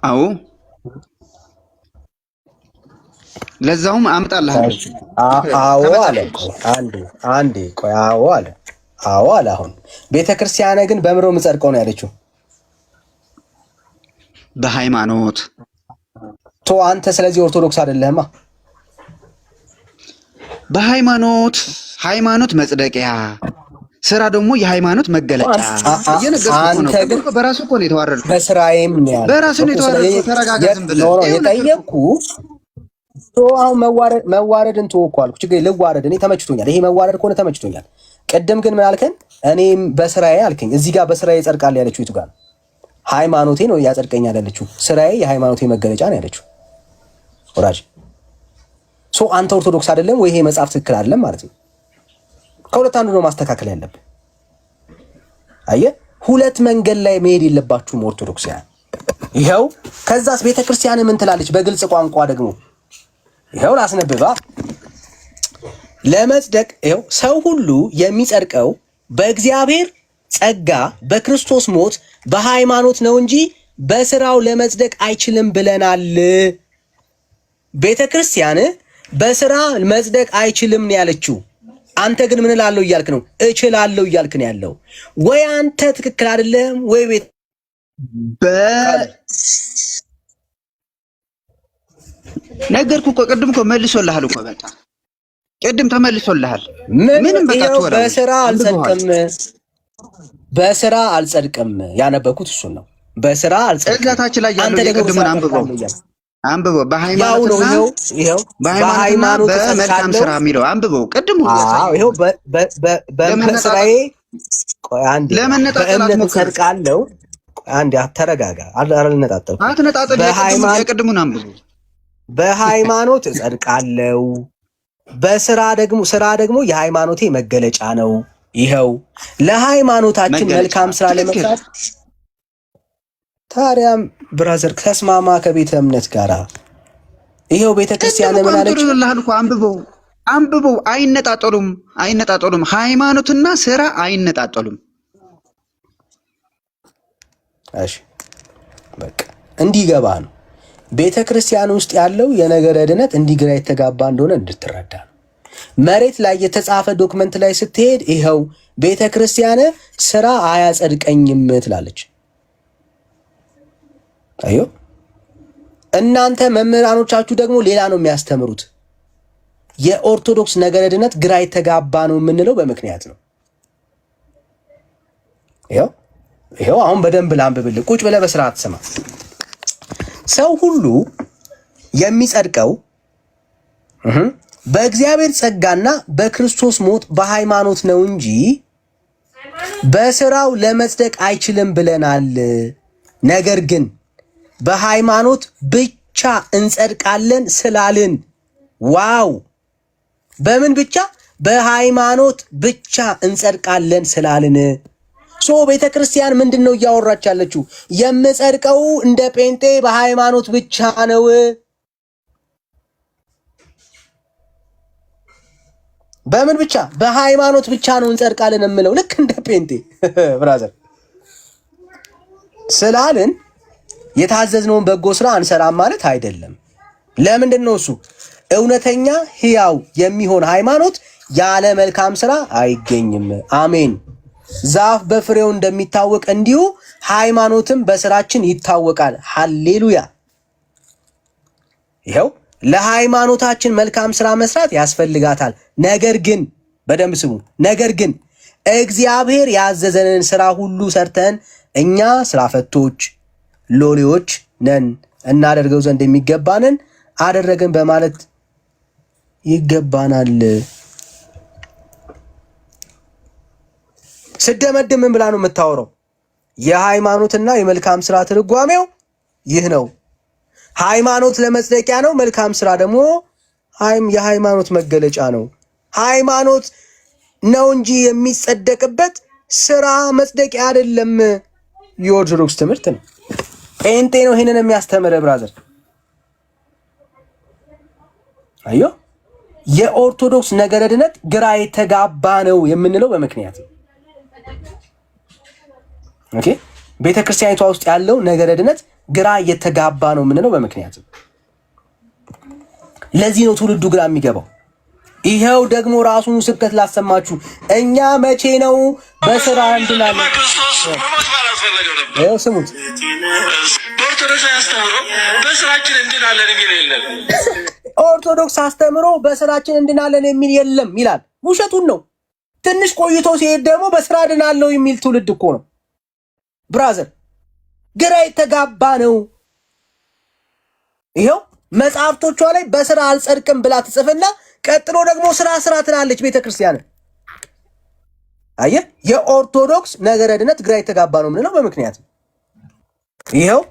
አዎ። ለዛውም አምጣልሃለሁ። አዎ አለ። አንዴ ቆይ። አዎ አለ። አሁን ቤተክርስቲያን ግን በምሮ የምጸድቀው ነው ያለችው። በሃይማኖት አንተ ስለዚህ ኦርቶዶክስ አይደለህማ። ሃይማኖት መጽደቂያ፣ ስራ ደግሞ የሃይማኖት መገለጫ። አንተ ግን በራሱ እኮ ነው የተዋረድኩት። በስራዬም ነው ያለው። በራሱ ነው የተዋረድኩት። ተረጋጋ። ዝም ብለህ የጠየቅኩህ አሁን መዋረድን ተወው እኮ አልኩህ። ችግር ልዋረድ። እኔ ተመችቶኛል። ይሄ መዋረድ ከሆነ ተመችቶኛል። ቅድም ግን ምን አልከን? እኔም በስራዬ አልከኝ። እዚህ ጋር በስራዬ ጸድቃል ያለችው የቱ ጋር? ሃይማኖቴ ነው ያጸድቀኛል ያለችው። ስራዬ የሃይማኖቴ መገለጫ ነው ያለችው። ወራጅ አንተ ኦርቶዶክስ አይደለም ወይ? ይሄ መጽሐፍ ትክክል አይደለም ማለት ነው። ከሁለት አንዱ ነው ማስተካከል ያለብን። አየህ፣ ሁለት መንገድ ላይ መሄድ የለባችሁም ኦርቶዶክሳውያን። ይኸው ከዛስ ቤተክርስቲያን ምን ትላለች? በግልጽ ቋንቋ ደግሞ ይኸው ላስነብባ። ለመጽደቅ ይኸው ሰው ሁሉ የሚጸድቀው በእግዚአብሔር ጸጋ በክርስቶስ ሞት በሃይማኖት ነው እንጂ በስራው ለመጽደቅ አይችልም ብለናል። ቤተክርስቲያን በስራ መጽደቅ አይችልም ነው ያለችው። አንተ ግን ምን እላለሁ እያልክ ነው? እችላለሁ እያልክ ነው ያለው። ወይ አንተ ትክክል አይደለም ወይ ቤት ነገርኩህ እኮ ቅድም እኮ መልሶልሃል እኮ በቃ ቅድም ተመልሶልሃል። ምንም በቃ በስራ አልጸድቅም። ያነበብኩት እሱን ነው። በስራ አልጸድቅም። እዛታች ላይ ያለው የቅድሙን አንብበው በሃይማኖትና በመልካም ስራ የሚለው አንብበው። ቅድሙ ይኸው በስራዬ በእምነት እጸድቃለሁ። አንዴ ተረጋጋ። አትነጣጠል። የቅድሙን አንብበው። በሃይማኖት እጸድቃለሁ፣ በስራ ደግሞ የሃይማኖቴ መገለጫ ነው። ይኸው ለሃይማኖታችን መልካም ስራ ለመስራት ታዲያም ብራዘር ተስማማ ከቤተ እምነት ጋራ። ይኸው ቤተክርስቲያን ምን አለች? አንብበው። አይነጣጠሉም። ሃይማኖትና ስራ አይነጣጠሉም። እሺ በቃ እንዲገባ ነው። ቤተክርስቲያን ውስጥ ያለው የነገረ ድነት እንዲግራ የተጋባ እንደሆነ እንድትረዳ ነው። መሬት ላይ የተጻፈ ዶክመንት ላይ ስትሄድ ይኸው ቤተክርስቲያን ስራ አያጸድቀኝም ትላለች። አዮ እናንተ መምህራኖቻችሁ ደግሞ ሌላ ነው የሚያስተምሩት። የኦርቶዶክስ ነገረ ድነት ግራ የተጋባ ነው የምንለው በምክንያት ነው። ይኸው አሁን በደንብ ላንብብልህ። ቁጭ ብለህ በስርዓት ስማ። ሰው ሁሉ የሚጸድቀው በእግዚአብሔር ጸጋና በክርስቶስ ሞት በሃይማኖት ነው እንጂ በስራው ለመጽደቅ አይችልም ብለናል። ነገር ግን በሃይማኖት ብቻ እንጸድቃለን ስላልን። ዋው! በምን ብቻ? በሃይማኖት ብቻ እንጸድቃለን ስላልን። ቤተ ክርስቲያን ምንድን ነው እያወራች ያለችው? የምጸድቀው እንደ ጴንጤ በሃይማኖት ብቻ ነው። በምን ብቻ? በሃይማኖት ብቻ ነው እንጸድቃለን የምለው ልክ እንደ ጴንጤ ብራዘር ስላልን የታዘዝነውን በጎ ስራ አንሰራም ማለት አይደለም። ለምንድን ነው እሱ? እውነተኛ ሕያው የሚሆን ሃይማኖት ያለ መልካም ስራ አይገኝም። አሜን። ዛፍ በፍሬው እንደሚታወቅ እንዲሁ ሃይማኖትም በስራችን ይታወቃል። ሃሌሉያ። ይኸው ለሃይማኖታችን መልካም ስራ መስራት ያስፈልጋታል። ነገር ግን በደንብ ስሙ። ነገር ግን እግዚአብሔር ያዘዘንን ስራ ሁሉ ሰርተን እኛ ስራ ፈቶች ሎሌዎች ነን እናደርገው ዘንድ የሚገባንን አደረግን በማለት ይገባናል። ስደመድም ምን ብላ ነው የምታወራው? የሃይማኖትና የመልካም ስራ ትርጓሜው ይህ ነው። ሃይማኖት ለመጽደቂያ ነው፣ መልካም ስራ ደግሞ የሃይማኖት መገለጫ ነው። ሃይማኖት ነው እንጂ የሚጸደቅበት ስራ መጽደቂያ አይደለም። የኦርቶዶክስ ትምህርት ነው። ጴንጤ ነው ይሄንን የሚያስተምረ ብራዘር። አዮ የኦርቶዶክስ ነገረ ድነት ግራ የተጋባ ነው የምንለው በምክንያት ነው። ኦኬ ቤተክርስቲያኒቷ ውስጥ ያለው ነገረ ድነት ግራ የተጋባ ነው የምንለው በምክንያት ነው። ለዚህ ነው ትውልዱ ግራ የሚገባው። ይሄው ደግሞ ራሱን ስብከት ላሰማችሁ። እኛ መቼ ነው በስራ እንድናለን? ስሙት። ኦርቶዶክስ አስተምሮ በስራችን እንድናለን የሚል የለም። ኦርቶዶክስ አስተምሮ በስራችን እንድናለን የሚል የለም ይላል። ውሸቱን ነው። ትንሽ ቆይቶ ሲሄድ ደግሞ በስራ ድናለው የሚል ትውልድ እኮ ነው ብራዘር። ግራ የተጋባ ነው። ይሄው መጽሐፍቶቿ ላይ በስራ አልጸድቅም ብላ ትጽፍና ቀጥሎ ደግሞ ስራ ትላለች ቤተክርስቲያን። አየህ፣ የኦርቶዶክስ ነገረ ድነት ግራ የተጋባ ነው ምንለው በምክንያት ነው። ይሄው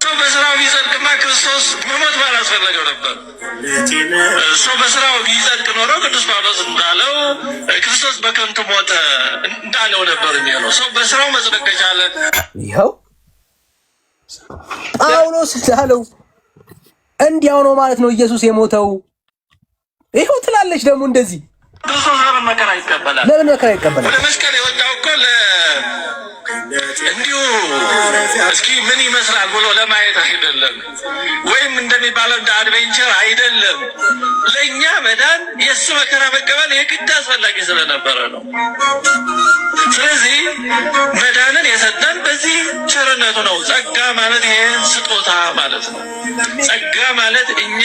ሰው በስራው ቢጸድቅማ ክርስቶስ መሞት ባላስፈለገው ነበር። ሰው በስራው ቢጸድቅ ኖሮ ቅዱስ ጳውሎስ እንዳለው ክርስቶስ በከንቱ ሞተ እንዳለው ነበር የሚሆነው። ሰው በስራው መጽደቅ ከቻለ ይሄው ጳውሎስ እንዳለው እንዲያው ነው ማለት ነው ኢየሱስ የሞተው። ይሄው ትላለች ደግሞ እንደዚህ ክርስቶስ ለምን መከራ ይቀበላል? ለምን መከራ ይቀበላል? ወደ መስቀል የወጣው እኮ እንዲሁ እስኪ ምን ይመስላል ብሎ ለማየት አይደለም፣ ወይም እንደሚባለው እንደ አድቬንቸር አይደለም። ለእኛ መዳን የእሱ መከራ መቀበል የግድ አስፈላጊ ስለነበረ ነው። ስለዚህ መዳንን የሰጠን በዚህ ቸርነቱ ነው። ጸጋ ማለት ይሄ ስጦታ ማለት ነው። ጸጋ ማለት እኛ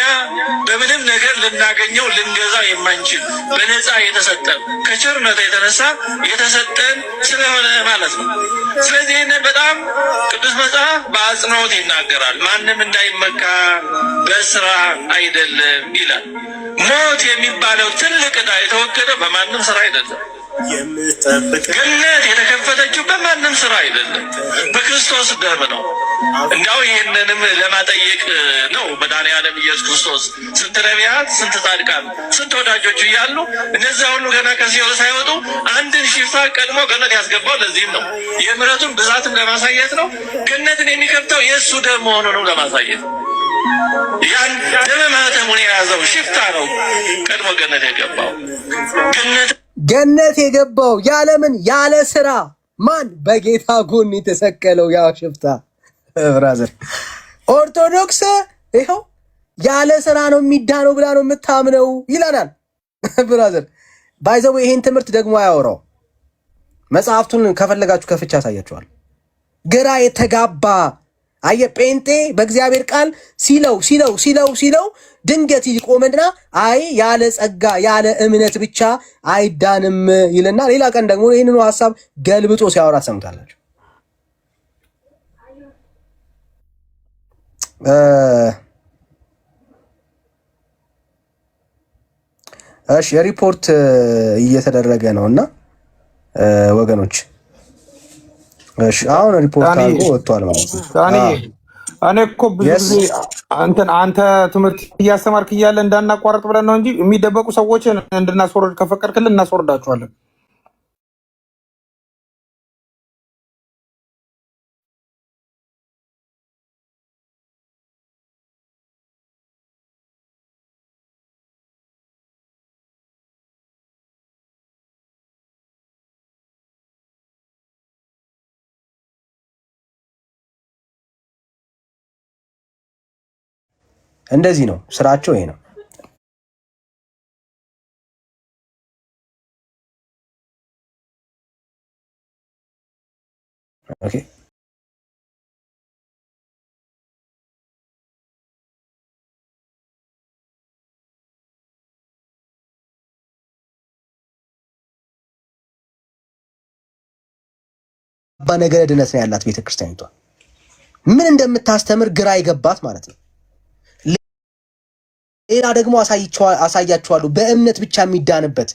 በምንም ነገር ልናገኘው ልንገዛው የማንችል በነፃ የተሰጠን ከቸርነቱ የተነሳ የተሰጠን ስለሆነ ማለት ነው። ስለዚህ ይህን በጣም ቅዱስ መጽሐፍ በአጽንኦት ይናገራል። ማንም እንዳይመካ በስራ አይደለም ይላል። ሞት የሚባለው ትልቅ ዕዳ የተወገደው በማንም ስራ አይደለም። ገነት የተከፈተችው በማንም ስራ አይደለም፣ በክርስቶስ ደም ነው። እንዲያው ይህንንም ለማጠየቅ ነው መድኃኔዓለም ኢየሱስ ክርስቶስ ስንት ነቢያት፣ ስንት ጻድቃን፣ ስንት ወዳጆቹ እያሉ እነዚያ ሁሉ ገና ከሲኦል ሳይወጡ አንድን ሽፍታ ቀድሞ ገነት ያስገባው ለዚህም ነው። የምሕረቱን ብዛትም ለማሳየት ነው። ገነትን የሚከፍተው የእሱ ደም መሆኑንም ለማሳየት ነው። ያን ደመ ማኅተሙን የያዘው ሽፍታ ነው ቀድሞ ገነት የገባው። ገነት የገባው ያለምን ያለ ስራ ማን? በጌታ ጎን የተሰቀለው ያ ሽፍታ። ብራዘር ኦርቶዶክስ ይኸው ያለ ስራ ነው የሚዳነው ብላ ነው የምታምነው ይላናል። ብራዘር ባይዘው ይሄን ትምህርት ደግሞ አያወራው። መጽሐፍቱን ከፈለጋችሁ ከፍቻ ያሳያችኋል። ግራ የተጋባ አየ ጴንጤ በእግዚአብሔር ቃል ሲለው ድንገት ይቆመና አይ ያለ ጸጋ ያለ እምነት ብቻ አይዳንም ይልና ሌላ ቀን ደግሞ ይህንኑ ሐሳብ ገልብጦ ሲያወራ ሰምታላችሁ። እሺ ሪፖርት እየተደረገ ነውና ወገኖች እሺ አሁን ሪፖርት አድርጎ ወጥቷል ማለት ነው። እኔ እኮ ብዙ ጊዜ አንተ ትምህርት እያስተማርክ እያለ እንዳናቋርጥ ብለን ነው እንጂ የሚደበቁ ሰዎችን እንድናስወርድ ከፈቀድክልን እናስወርዳቸዋለን። እንደዚህ ነው ስራቸው፣ ይሄ ነው። ኦኬ በነገረ ድነት ነው ያላት ቤተክርስቲያኒቷ። ምን እንደምታስተምር ግራ ይገባት ማለት ነው። ሌላ ደግሞ አሳያችኋለሁ በእምነት ብቻ የሚዳንበት